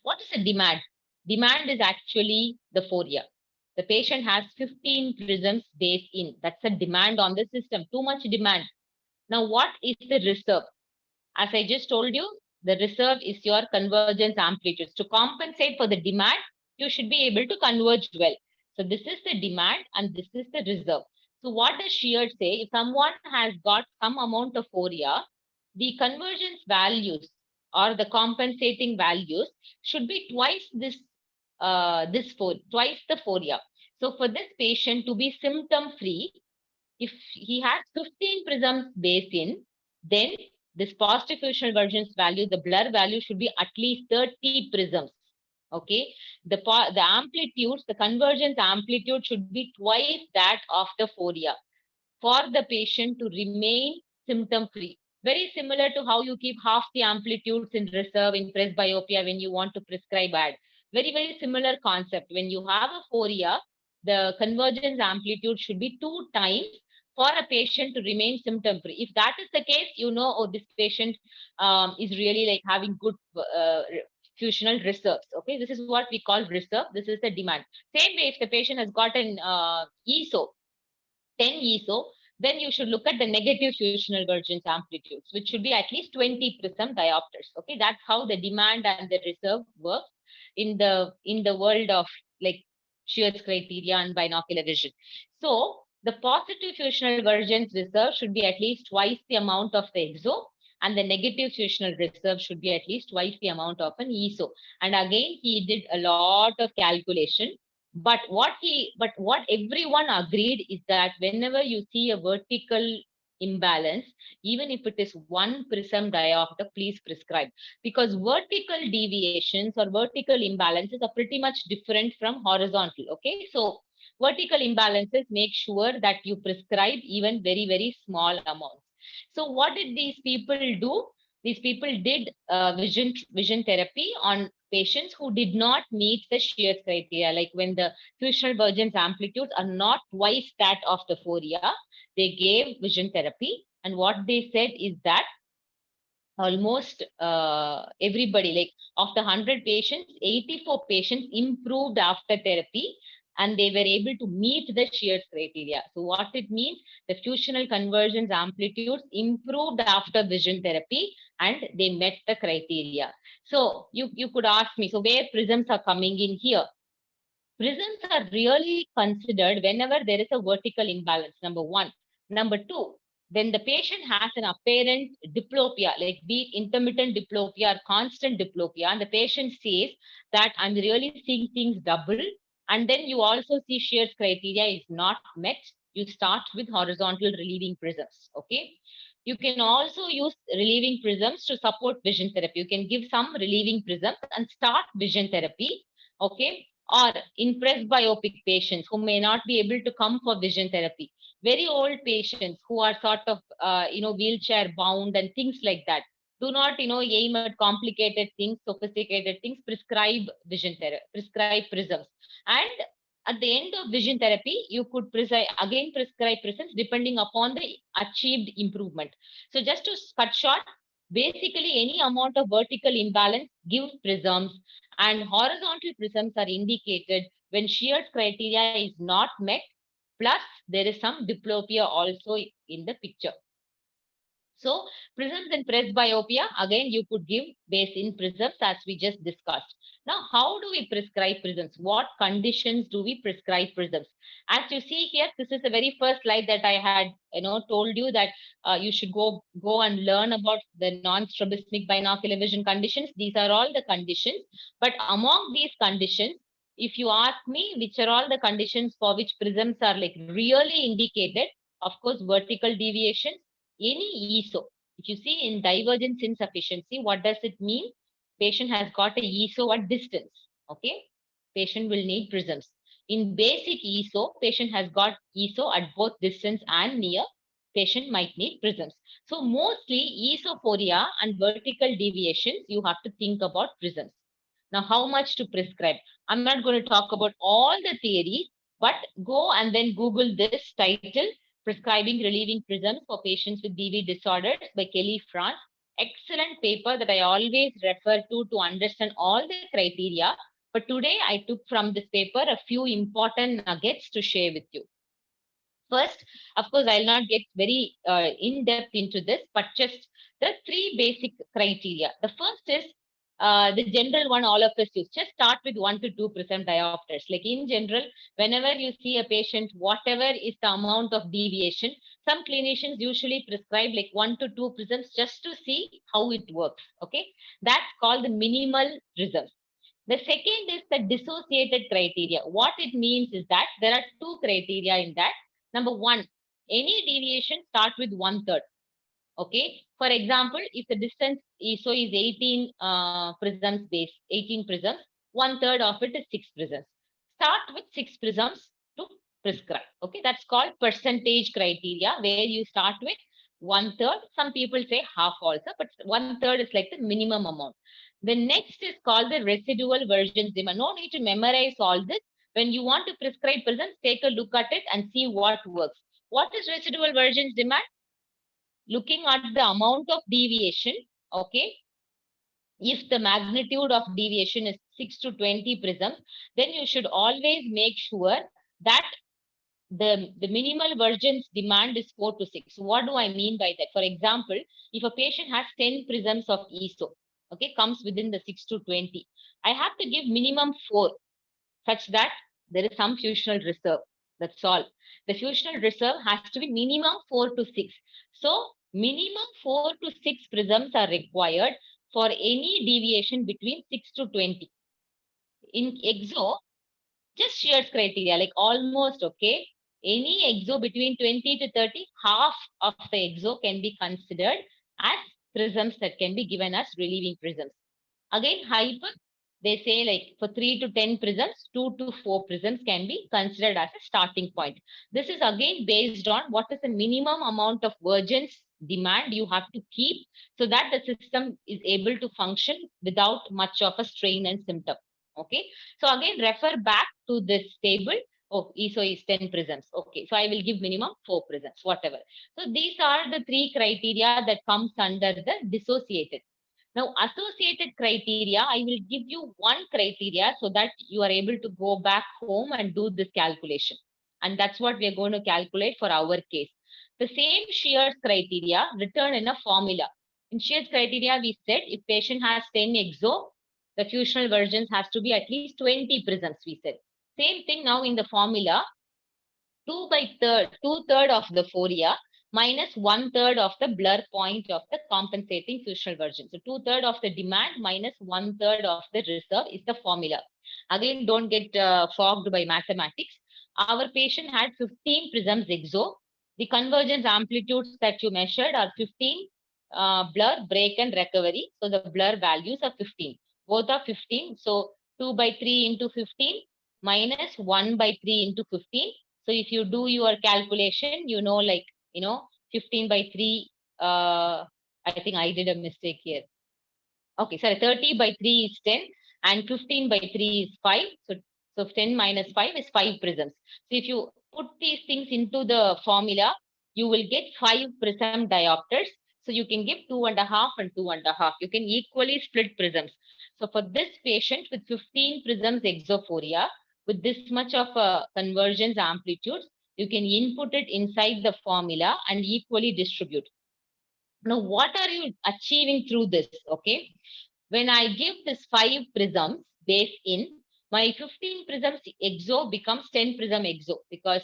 What is a demand? Demand is actually the phoria. The patient has 15 prisms base in. That's a demand on the system, too much demand. Now, what is the reserve? As I just told you, the reserve is your convergence amplitudes. To compensate for the demand, you should be able to converge well. So this is the demand and this is the reserve. So what does Sheard say? If someone has got some amount of phoria, the convergence values or the compensating values should be twice twice the phoria. So for this patient to be symptom free, if he has 15 prisms base in, then this positive functional convergence value, the blur value should be at least 30 prisms. Okay, the amplitudes, the convergence amplitude should be twice that of the phoria for the patient to remain symptom free. Very similar to how you keep half the amplitudes in reserve in presbyopia when you want to prescribe AD. Very similar concept. When you have a phoria, the convergence amplitude should be 2 times for a patient to remain symptom free. If that is the case, oh, this patient is really like having good fusional reserves. Okay, this is what we call reserve. This is the demand. Same way, if the patient has got an ESO, 10 ESO, then you should look at the negative fusional divergence amplitudes, which should be at least 20 prism diopters. Okay, that's how the demand and the reserve works in the world of like Sheard's criteria and binocular vision. So the positive fusional divergence reserve should be at least twice the amount of the EXO, and the negative fusional reserve should be at least twice the amount of an ESO. And again, he did a lot of calculation. But what everyone agreed is that whenever you see a vertical imbalance, even if it is 1 prism diopter, please prescribe, because vertical deviations or vertical imbalances are pretty much different from horizontal. Okay, so vertical imbalances make sure that you prescribe even very small amounts. So what did these people do? These people did vision therapy on patients who did not meet the Sheard's criteria, like when the fusional divergence amplitudes are not twice that of the phoria, they gave vision therapy. And what they said is that almost everybody, like of the 100 patients, 84 patients improved after therapy, and they were able to meet the Sheard's criteria. So what it means, the fusional convergence amplitudes improved after vision therapy and they met the criteria. So you could ask me, so where prisms are coming in here? Prisms are really considered whenever there is a vertical imbalance, number one. Number two, when the patient has an apparent diplopia, like be it intermittent diplopia or constant diplopia, and the patient says that I'm really seeing things double, and then you also see Sheard's criteria is not met, you start with horizontal relieving prisms. Okay. You can also use relieving prisms to support vision therapy. You can give some relieving prisms and start vision therapy. Okay. Or in presbyopic patients who may not be able to come for vision therapy, very old patients who are sort of wheelchair bound and things like that, do not aim at complicated things, sophisticated things, prescribe vision therapy, prescribe prisms. And at the end of vision therapy, you could again prescribe prisms depending upon the achieved improvement. So just to cut short, basically any amount of vertical imbalance gives prisms, and horizontal prisms are indicated when Sheard's criteria is not met, plus there is some diplopia also in the picture. So prisms in presbyopia, again, you could give base in prisms as we just discussed. Now, how do we prescribe prisms? What conditions do we prescribe prisms? As you see here, this is the very first slide that I had told you that you should go and learn about the non-strabismic binocular vision conditions. These are all the conditions. But among these conditions, if you ask me, which are all the conditions for which prisms are like really indicated, of course, vertical deviation, any ESO. If you see in divergence insufficiency, what does it mean? Patient has got a ESO at distance. Okay. Patient will need prisms. In basic ESO, patient has got ESO at both distance and near. Patient might need prisms. So mostly esophoria and vertical deviations, you have to think about prisms. Now, how much to prescribe? I'm not going to talk about all the theories, but go and then Google this title, Prescribing Relieving Prisms for Patients with DV Disorders by Kelly France. Excellent paper that I always refer to understand all the criteria. But today I took from this paper a few important nuggets to share with you. First, of course, I'll not get very in depth into this, but just the three basic criteria. The first is the general one all of us use. Just start with 1 to 2% diopters. Like in general, whenever you see a patient, whatever is the amount of deviation, some clinicians usually prescribe like 1 to 2 prisms just to see how it works. Okay, that's called the minimal prisms. The second is the dissociated criteria. What it means is that there are two criteria in that. Number one, any deviation start with 1/3. Okay. For example, if the distance is 18 prisms base, 18 prisms, 1/3 of it is 6 prisms. Start with 6 prisms to prescribe. Okay. That's called percentage criteria, where you start with 1/3. Some people say half also, but 1/3 is like the minimum amount. The next is called the residual versions demand. No need to memorize all this. When you want to prescribe prisms, take a look at it and see what works. What is residual versions demand? Looking at the amount of deviation, okay, if the magnitude of deviation is 6 to 20 prisms, then you should always make sure that the minimal versions demand is 4 to 6. What do I mean by that? For example, if a patient has 10 prisms of ESO, okay, comes within the 6 to 20, I have to give minimum 4 such that there is some fusional reserve. That's all. The fusional reserve has to be minimum 4 to 6. So minimum 4 to 6 prisms are required for any deviation between 6 to 20. In EXO, just Shear's criteria, like almost okay. Any EXO between 20 to 30, half of the EXO can be considered as prisms that can be given as relieving prisms. Again, hyper, they say like for 3 to 10 prisms, 2 to 4 prisms can be considered as a starting point. This is again based on what is the minimum amount of versions demand you have to keep so that the system is able to function without much of a strain and symptom. Okay. So again, refer back to this table. Oh, ESO is 10 prisms. Okay. So I will give minimum 4 prisms, whatever. So these are the three criteria that comes under the dissociated. Now, associated criteria, I will give you one criteria so that you are able to go back home and do this calculation. And that's what we are going to calculate for our case. The same Shear's criteria written in a formula. In Shear's criteria, we said if patient has 10 EXO, the fusional versions has to be at least 20 prisms, we said. Same thing now in the formula, 2/3 of the foria minus 1/3 of the blur point of the compensating fusional version. So 2/3 of the demand minus 1/3 of the reserve is the formula. Again, don't get fogged by mathematics. Our patient had 15 prisms EXO. The convergence amplitudes that you measured are 15 blur, break, and recovery. So the blur values are 15. Both are 15. So 2/3 into 15 minus 1/3 into 15. So if you do your calculation, you know, like, 15/3, I think I did a mistake here. Okay, sorry, 30/3 is 10 and 15/3 is 5. So 10 minus 5 is 5 prisms. So if you put these things into the formula, you will get 5 prism diopters. So you can give 2.5 and 2.5. You can equally split prisms. So for this patient with 15 prisms exophoria, with this much of a convergence amplitude, you can input it inside the formula and equally distribute. Now, what are you achieving through this? Okay. When I give this 5 prisms base in, my 15 prisms EXO becomes 10 prism EXO because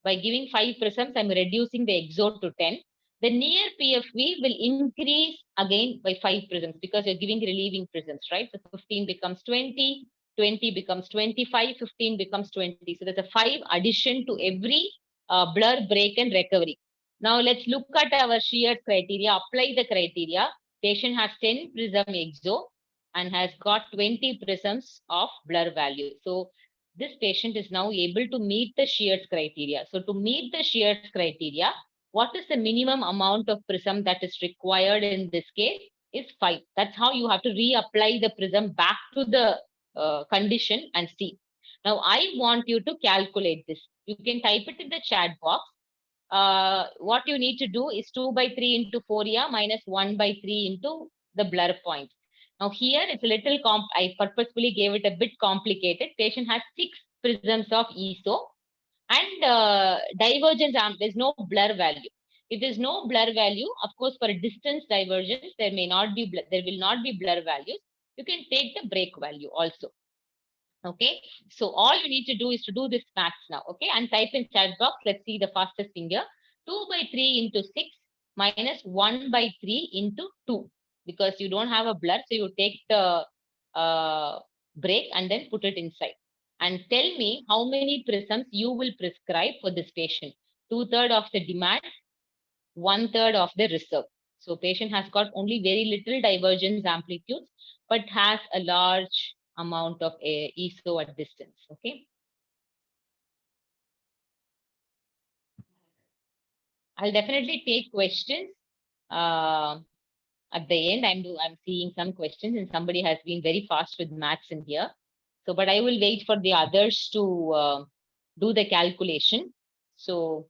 by giving 5 prisms, I'm reducing the EXO to 10. The near PFV will increase again by 5 prisms because you're giving relieving prisms, right? So 15 becomes 20, 20 becomes 25, 15 becomes 20. So there's a 5 addition to every blur, break, and recovery. Now let's look at our Shear's criteria, apply the criteria. Patient has 10 prism exo and has got 20 prisms of blur value. So this patient is now able to meet the Shear's criteria. So to meet the Shear's criteria, what is the minimum amount of prism that is required in this case is 5. That's how you have to reapply the prism back to the condition and see. Now I want you to calculate this. You can type it in the chat box. What you need to do is 2 by 3 into FORIA minus 1 by 3 into the blur point. Now here it's a little I purposefully gave it a bit complicated. Patient has 6 prisms of ESO and divergence arm, there's no blur value. If there's no blur value, of course, for a distance divergence, there will not be blur values. You can take the break value also. Okay, so all you need to do is to do this max now. Okay, and type in chat box. Let's see the fastest finger. 2 by 3 into 6 minus 1 by 3 into 2, because you don't have a blur, so you take the break and then put it inside. And tell me how many prisms you will prescribe for this patient. 2/3 of the demand, 1/3 of the reserve. So patient has got only very little divergence amplitudes, but has a large amount of ESO at distance. Okay. I'll definitely take questions at the end. I'm seeing some questions, and somebody has been very fast with maths in here. So, but I will wait for the others to do the calculation. So,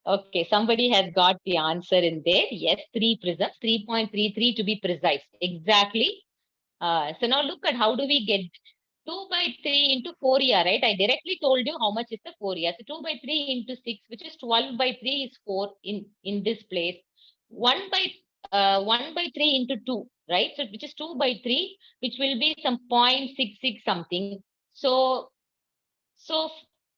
okay, somebody has got the answer in there. Yes, 3 prisms, 3.33 to be precise. Exactly. So now look at how do we get 2 by 3 into FORIA, right? I directly told you how much is the FORIA. So 2 by 3 into 6, which is 12 by 3 is 4 in this place. 1 by 3 into 2, right? So which is 2 by 3, which will be some 0.66 something. So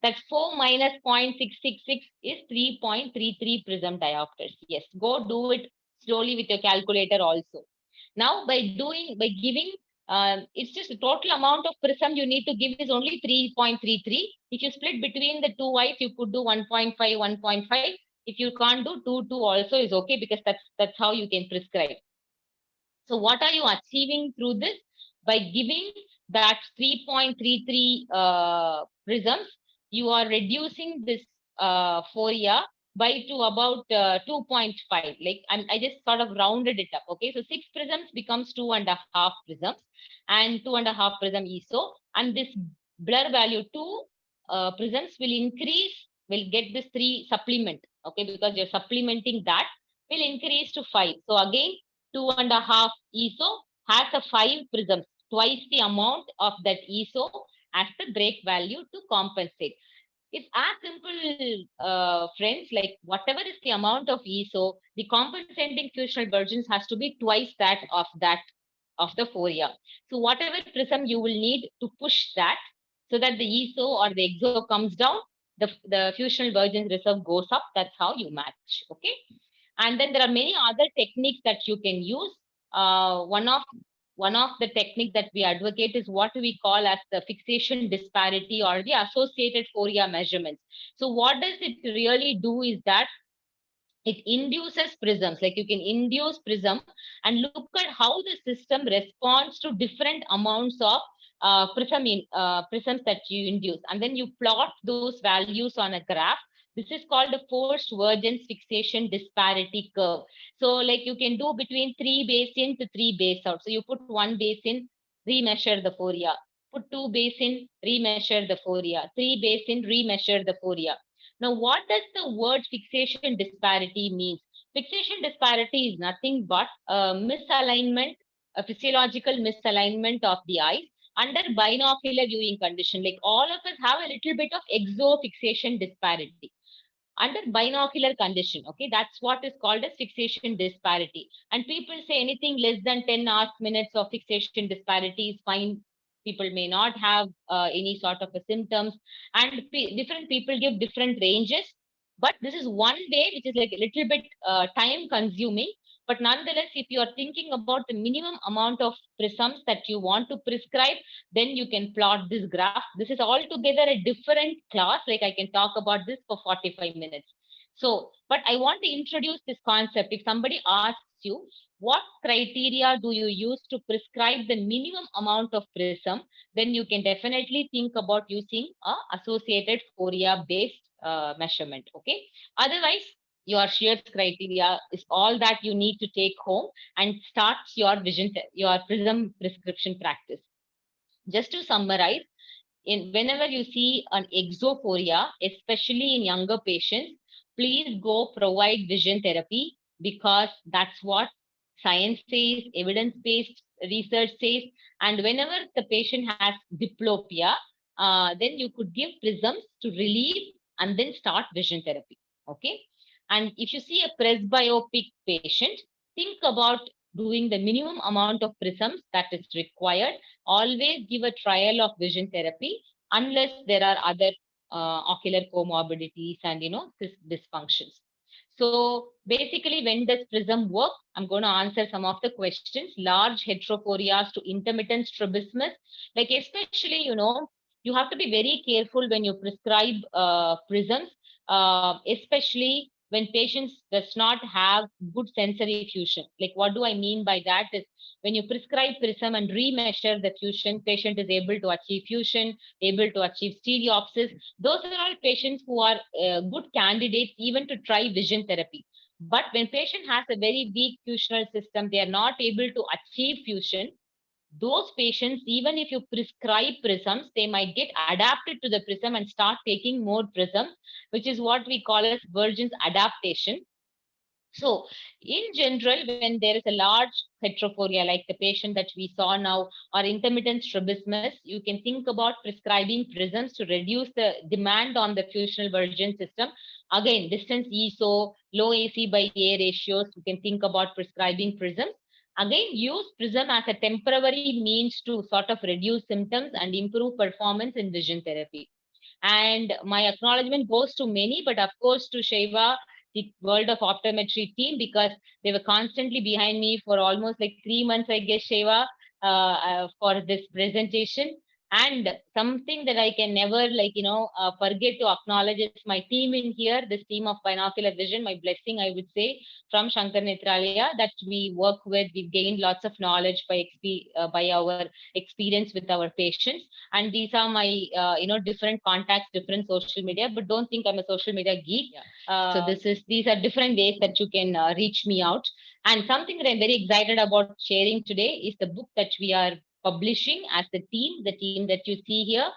that's 4 minus 0.666 is 3.33 prism diopters. Yes, go do it slowly with your calculator also. Now by giving, it's just the total amount of prism you need to give is only 3.33. If you split between the two eyes, you could do 1.5, 1.5. If you can't do 2 also is okay, because that's how you can prescribe. So what are you achieving through this? By giving that 3.33 prisms, you are reducing this FORIA by to about 2.5. Like I just sort of rounded it up. Okay, so 6 prisms becomes 2.5 prisms, and 2.5 prism ESO, and this blur value 2 prisms will increase. Will get this 3 supplement. Okay, because you're supplementing that, will increase to 5. So again, 2.5 ESO has a 5 prisms, twice the amount of that ESO as the break value to compensate. It's as simple, friends, like whatever is the amount of ESO, the compensating fusional divergence has to be twice that of the FORIA. So whatever prism you will need to push that, so that the ESO or the exo comes down, the fusional divergence reserve goes up. That's how you match. Okay. And then there are many other techniques that you can use. One of the technique that we advocate is what we call as the fixation disparity or the associated FORIA measurements. So what does it really do is that it induces prisms. Like you can induce prism and look at how the system responds to different amounts of prisms that you induce, and then you plot those values on a graph. This is called the forced divergence fixation disparity curve. So like you can do between 3 base in to 3 base out. So you put 1 base in, remeasure the FORIA. Put 2 base in, remeasure the FORIA. 3 base in, remeasure the FORIA. Now, what does the word fixation disparity mean? Fixation disparity is nothing but a misalignment, a physiological misalignment of the eyes under binocular viewing condition. Like all of us have a little bit of exo-fixation disparity under binocular condition. Okay, that's what is called as fixation disparity. And people say anything less than 10 hours minutes of fixation disparity is fine. People may not have any sort of a symptoms, and different people give different ranges. But this is one way which is like a little bit time consuming. But nonetheless, if you are thinking about the minimum amount of prisms that you want to prescribe, then you can plot this graph. This is altogether a different class. Like I can talk about this for 45 minutes. So, but I want to introduce this concept. If somebody asks you, what criteria do you use to prescribe the minimum amount of prism, then you can definitely think about using a associated Fourier based measurement. Okay. Otherwise, your Shears criteria is all that you need to take home and starts your your prism prescription practice. Just to summarize, whenever you see an exophoria, especially in younger patients, please go provide vision therapy, because that's what science says, evidence-based research says. And whenever the patient has diplopia, then you could give prisms to relieve and then start vision therapy. Okay. And if you see a presbyopic patient, think about doing the minimum amount of prisms that is required. Always give a trial of vision therapy unless there are other ocular comorbidities and dysfunctions. So basically, when does prism work? I'm going to answer some of the questions. Large heterophorias to intermittent strabismus, like especially, you have to be very careful when you prescribe prisms, especially when patients does not have good sensory fusion. Like what do I mean by that is, when you prescribe prism and remeasure the fusion, patient is able to achieve fusion, able to achieve stereopsis. Those are all patients who are good candidates even to try vision therapy. But when patient has a very weak fusional system, they are not able to achieve fusion. Those patients, even if you prescribe prisms, they might get adapted to the prism and start taking more prisms, which is what we call as Virgin's adaptation. So in general, when there is a large heterophoria, like the patient that we saw now, or intermittent strabismus, you can think about prescribing prisms to reduce the demand on the fusional Virgin system. Again, distance ESO, low AC by A ratios, you can think about prescribing prisms. Again, use prism as a temporary means to sort of reduce symptoms and improve performance in vision therapy. And my acknowledgement goes to many, but of course to Shaiva, the World of Optometry team, because they were constantly behind me for almost like 3 months, I guess, Shaiva, for this presentation. And something that I can never forget to acknowledge is my team in here, this team of Binocular Vision, my blessing, I would say, from Shankar Netralaya, that we work with. We've gained lots of knowledge by our experience with our patients. And these are my different contacts, different social media, but don't think I'm a social media geek. So these are different ways that you can reach me out. And something that I'm very excited about sharing today is the book that we are publishing as the team that you see here.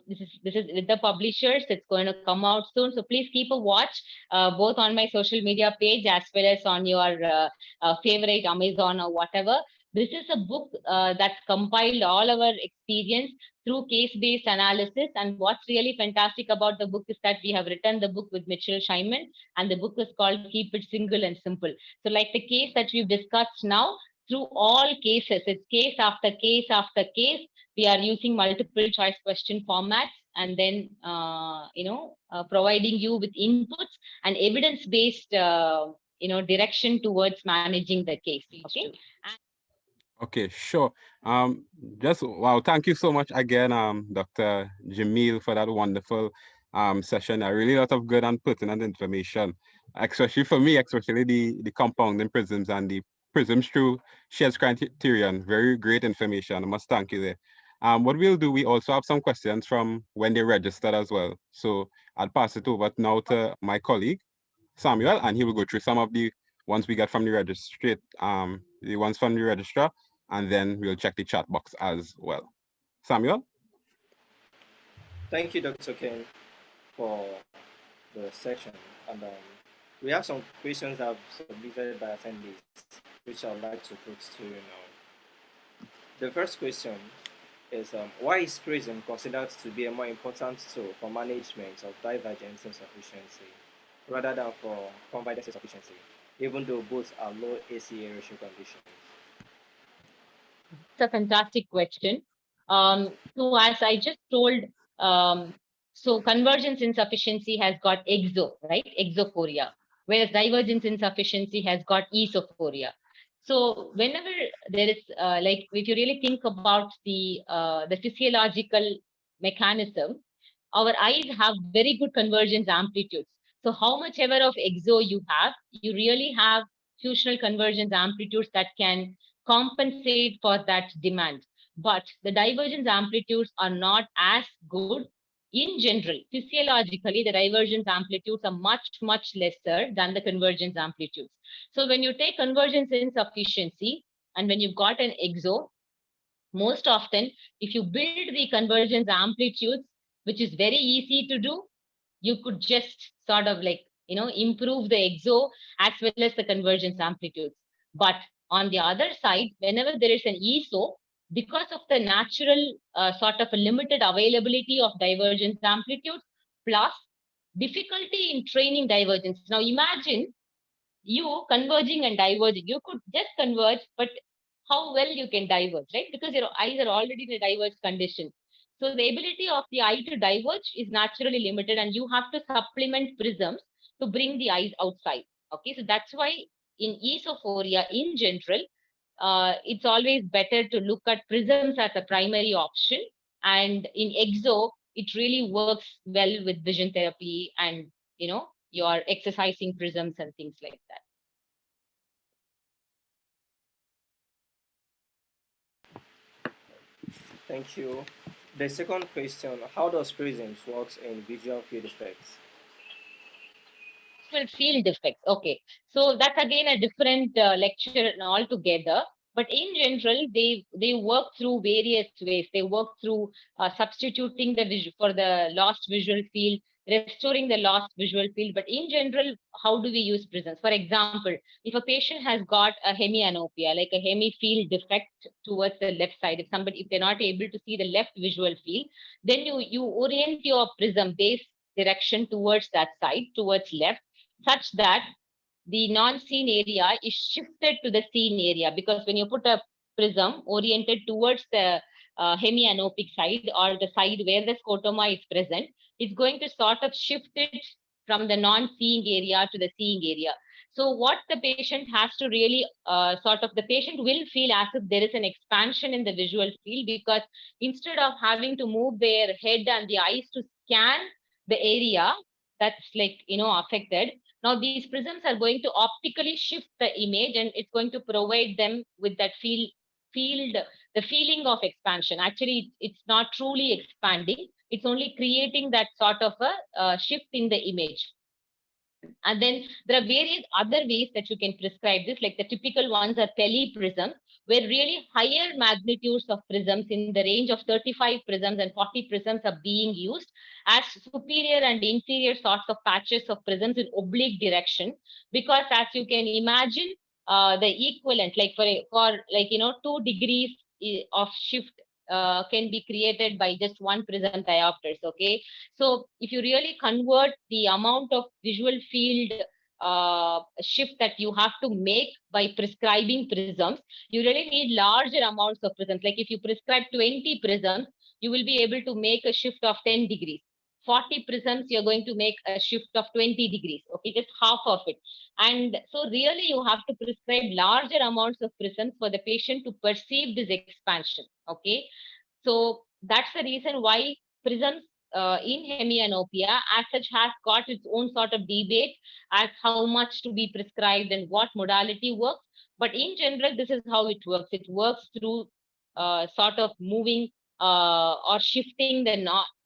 This is with the publishers. It's going to come out soon, so please keep a watch both on my social media page as well as on your favorite Amazon or whatever. This is a book that's compiled all our experience through case-based analysis. And what's really fantastic about the book is that we have written the book with Mitchell Scheinman, and the book is called Keep It Single and Simple. So like the case that we've discussed now, through all cases, it's case after case after case, we are using multiple choice question formats, and then providing you with inputs and evidence-based direction towards managing the case. Okay. Okay, sure. Just wow, thank you so much again, Dr. Jamil, for that wonderful session. A really lot of good and pertinent information, especially for me, especially the compounding prisms and the prisms through Shears criterion. Very great information. I must thank you there. What we'll do, we also have some questions from when they registered as well. So I'll pass it over now to my colleague, Samuel, and he will go through some of the ones we got from the the ones from the registrar, and then we'll check the chat box as well. Samuel? Thank you, Dr. Ken, for the session. And we have some questions that have submitted by attendees, which I would like to put to you now. The first question is, why is PRISM considered to be a more important tool for management of divergence insufficiency rather than for convergence insufficiency, even though both are low ACA ratio conditions? It's a fantastic question. So as I just told, So convergence insufficiency has got exo, right? Exophoria, whereas divergence insufficiency has got esophoria. So whenever there is like, if you really think about the physiological mechanism, our eyes have very good convergence amplitudes. So how much ever of exo you have, you really have functional convergence amplitudes that can compensate for that demand. But the divergence amplitudes are not as good in general. Physiologically, the divergence amplitudes are much, much lesser than the convergence amplitudes. So when you take convergence insufficiency and when you've got an exo, most often, if you build the convergence amplitudes, which is very easy to do, you could just sort of like, improve the exo as well as the convergence amplitudes. But on the other side, whenever there is an ESO, because of the natural sort of a limited availability of divergence amplitudes, plus difficulty in training divergence. Now imagine you converging and diverging. You could just converge, but how well you can diverge, right? Because your eyes are already in a diverged condition. So the ability of the eye to diverge is naturally limited, and you have to supplement prisms to bring the eyes outside. Okay, so that's why in esophoria in general, it's always better to look at prisms as a primary option. And in exo, it really works well with vision therapy and your exercising prisms and things like that. Thank you. The second question, how does prisms works in visual field effects? Visual field effects. Okay, so that's again a different lecture altogether. But in general, they work through various ways. They work through substituting the for the lost visual field, restoring the lost visual field. But in general, how do we use prisms? For example, if a patient has got a hemianopia, like a hemi field defect towards the left side, if they're not able to see the left visual field, then you orient your prism base direction towards that side, towards left, such that the non-seen area is shifted to the seen area. Because when you put a prism oriented towards the hemianopic side, or the side where the scotoma is present, it's going to sort of shift it from the non-seeing area to the seeing area. So what the patient has to really the patient will feel as if there is an expansion in the visual field, because instead of having to move their head and the eyes to scan the area that's affected, now these prisms are going to optically shift the image, and it's going to provide them with that the feeling of expansion. Actually, it's not truly expanding. It's only creating that sort of a shift in the image. And then there are various other ways that you can prescribe this, like the typical ones are teleprisms, where really higher magnitudes of prisms in the range of 35 prisms and 40 prisms are being used as superior and inferior sorts of patches of prisms in oblique direction. Because as you can imagine, the equivalent, like for 2 degrees of shift can be created by just one prism diopters. Okay, so if you really convert the amount of visual field shift that you have to make by prescribing prisms, you really need larger amounts of prisms. Like if you prescribe 20 prisms, you will be able to make a shift of 10 degrees. 40 prisms, you're going to make a shift of 20 degrees. Okay, just half of it. And so really you have to prescribe larger amounts of prisms for the patient to perceive this expansion. Okay, so that's the reason why prisms in hemianopia as such has got its own sort of debate as how much to be prescribed and what modality works. But in general, this is how it works. It works through sort of moving or shifting the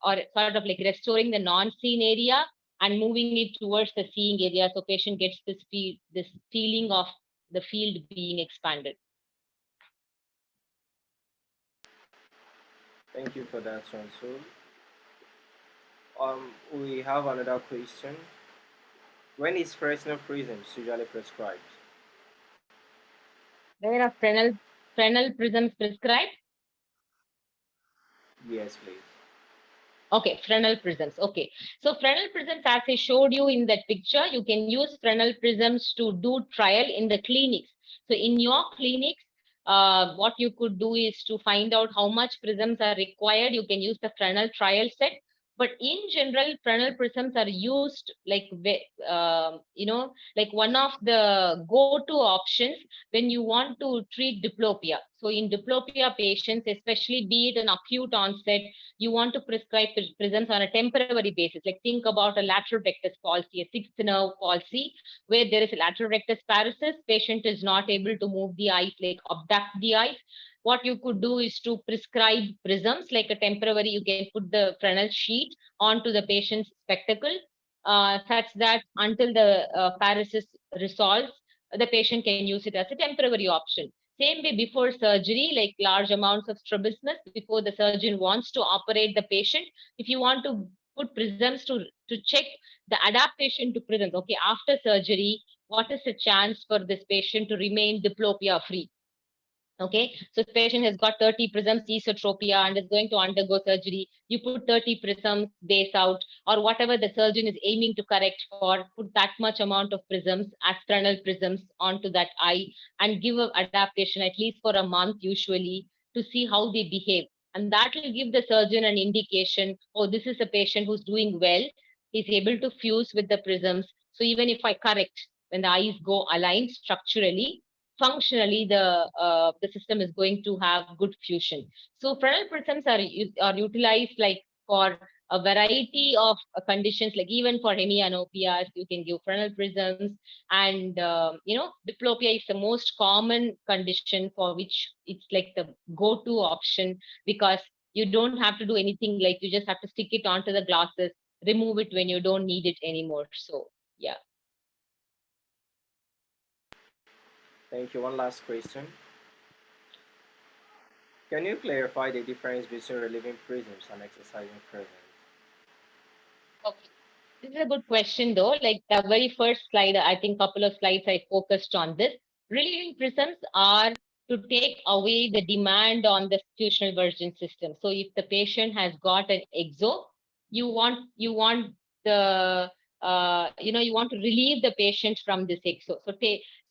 or sort of like restoring the non-seen area and moving it towards the seeing area. So patient gets this feeling of the field being expanded. Thank you for that, Chansul. We have another question. When is Fresnel prisms usually prescribed? Where are Fresnel prisms prescribed? Yes, please. Okay, Fresnel prisms. Okay, so Fresnel prisms, as I showed you in that picture, you can use Fresnel prisms to do trial in the clinics. So in your clinics, what you could do is to find out how much prisms are required. You can use the Fresnel trial set. But in general, Fresnel prisms are used like, like one of the go-to options when you want to treat diplopia. So in diplopia patients, especially be it an acute onset, you want to prescribe prisms on a temporary basis. Like think about a lateral rectus palsy, a sixth nerve palsy, where there is a lateral rectus paresis, patient is not able to move the eyes, like abduct the eyes. What you could do is to prescribe prisms, like a temporary, you can put the Fresnel sheet onto the patient's spectacle, such that until the paresis resolves, the patient can use it as a temporary option. Same way before surgery, like large amounts of strabismus, before the surgeon wants to operate the patient, if you want to put prisms to check the adaptation to prisms, okay, after surgery, what is the chance for this patient to remain diplopia free? Okay, so if patient has got 30 prisms esotropia and is going to undergo surgery, you put 30 prisms base out, or whatever the surgeon is aiming to correct for, put that much amount of prisms, astronal prisms onto that eye, and give an adaptation at least for a month usually, to see how they behave. And that will give the surgeon an indication, oh, this is a patient who's doing well, he's able to fuse with the prisms. So even if I correct, when the eyes go aligned structurally, functionally the system is going to have good fusion. So Fresnel prisms are utilized like for a variety of conditions, like even for hemianopias, you can give Fresnel prisms. And diplopia is the most common condition for which it's like the go-to option, because you don't have to do anything, like you just have to stick it onto the glasses, remove it when you don't need it anymore. So yeah. Thank you. One last question. Can you clarify the difference between relieving prisms and exercising prisms? Okay. This is a good question though. Like the very first slide, I think couple of slides I focused on this. Relieving prisms are to take away the demand on the institutional version system. So if the patient has got an exo, you want the you want to relieve the patient from this exo.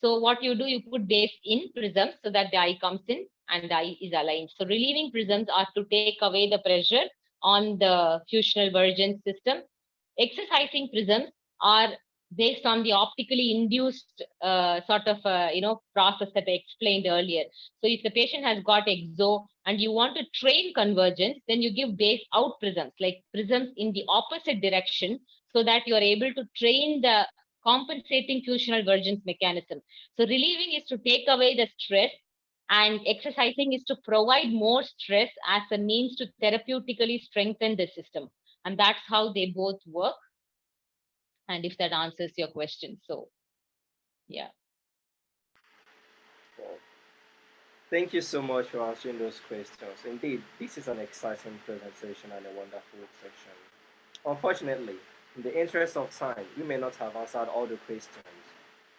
So what you do, you put base in prisms so that the eye comes in and the eye is aligned. So relieving prisms are to take away the pressure on the fusional version system. Exercising prisms are based on the optically induced sort of process that I explained earlier. So if the patient has got exo and you want to train convergence, then you give base out prisms, like prisms in the opposite direction, so that you are able to train the compensating fusional vergence mechanism. So relieving is to take away the stress, and exercising is to provide more stress as a means to therapeutically strengthen the system. And that's how they both work. And if that answers your question, so yeah. Well, thank you so much for answering those questions. Indeed, this is an exciting presentation and a wonderful section. Unfortunately, in the interest of time, we may not have answered all the questions.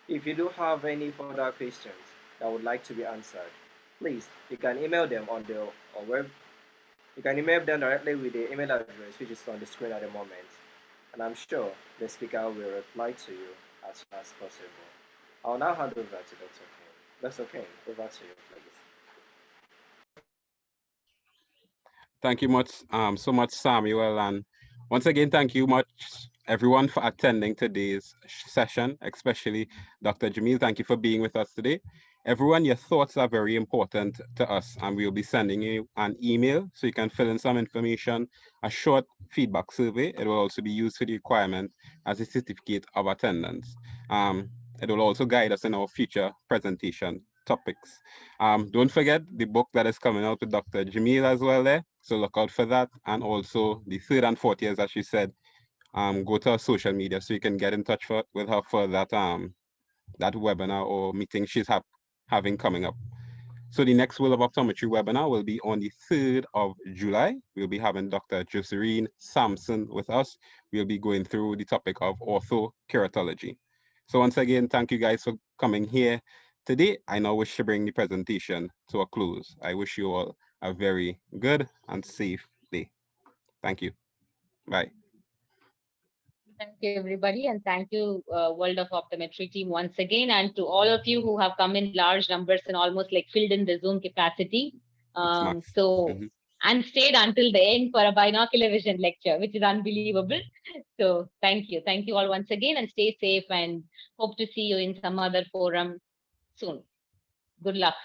If you do have any further questions that would like to be answered, please, you can email them on the web. You can email them directly with the email address which is on the screen at the moment. And I'm sure the speaker will reply to you as soon as possible. I'll now hand over to Dr. King. Dr. King, over to you, please. Thank you so much, Samuel. And once again, thank you much, everyone, for attending today's session, especially Dr. Jamil. Thank you for being with us today. Everyone, your thoughts are very important to us, and we'll be sending you an email so you can fill in some information, a short feedback survey. It will also be used for the requirement as a certificate of attendance. It will also guide us in our future presentation topics. Don't forget the book that is coming out with Dr. Jamil as well there. So look out for that. And also the third and fourth years, as she said, go to our social media so you can get in touch with her for that that webinar or meeting she's having coming up. So the next World of Optometry webinar will be on the 3rd of July. We'll be having Dr. Joserine Sampson with us. We'll be going through the topic of orthokeratology. So once again, thank you guys for coming here today. I now wish to bring the presentation to a close. I wish you all a very good and safe day. Thank you. Bye. Thank you, everybody. And thank you, World of Optometry team once again. And to all of you who have come in large numbers and almost like filled in the Zoom capacity. Nice. So and stayed until the end for a binocular vision lecture, which is unbelievable. So thank you. Thank you all once again, and stay safe, and hope to see you in some other forum soon. Good luck.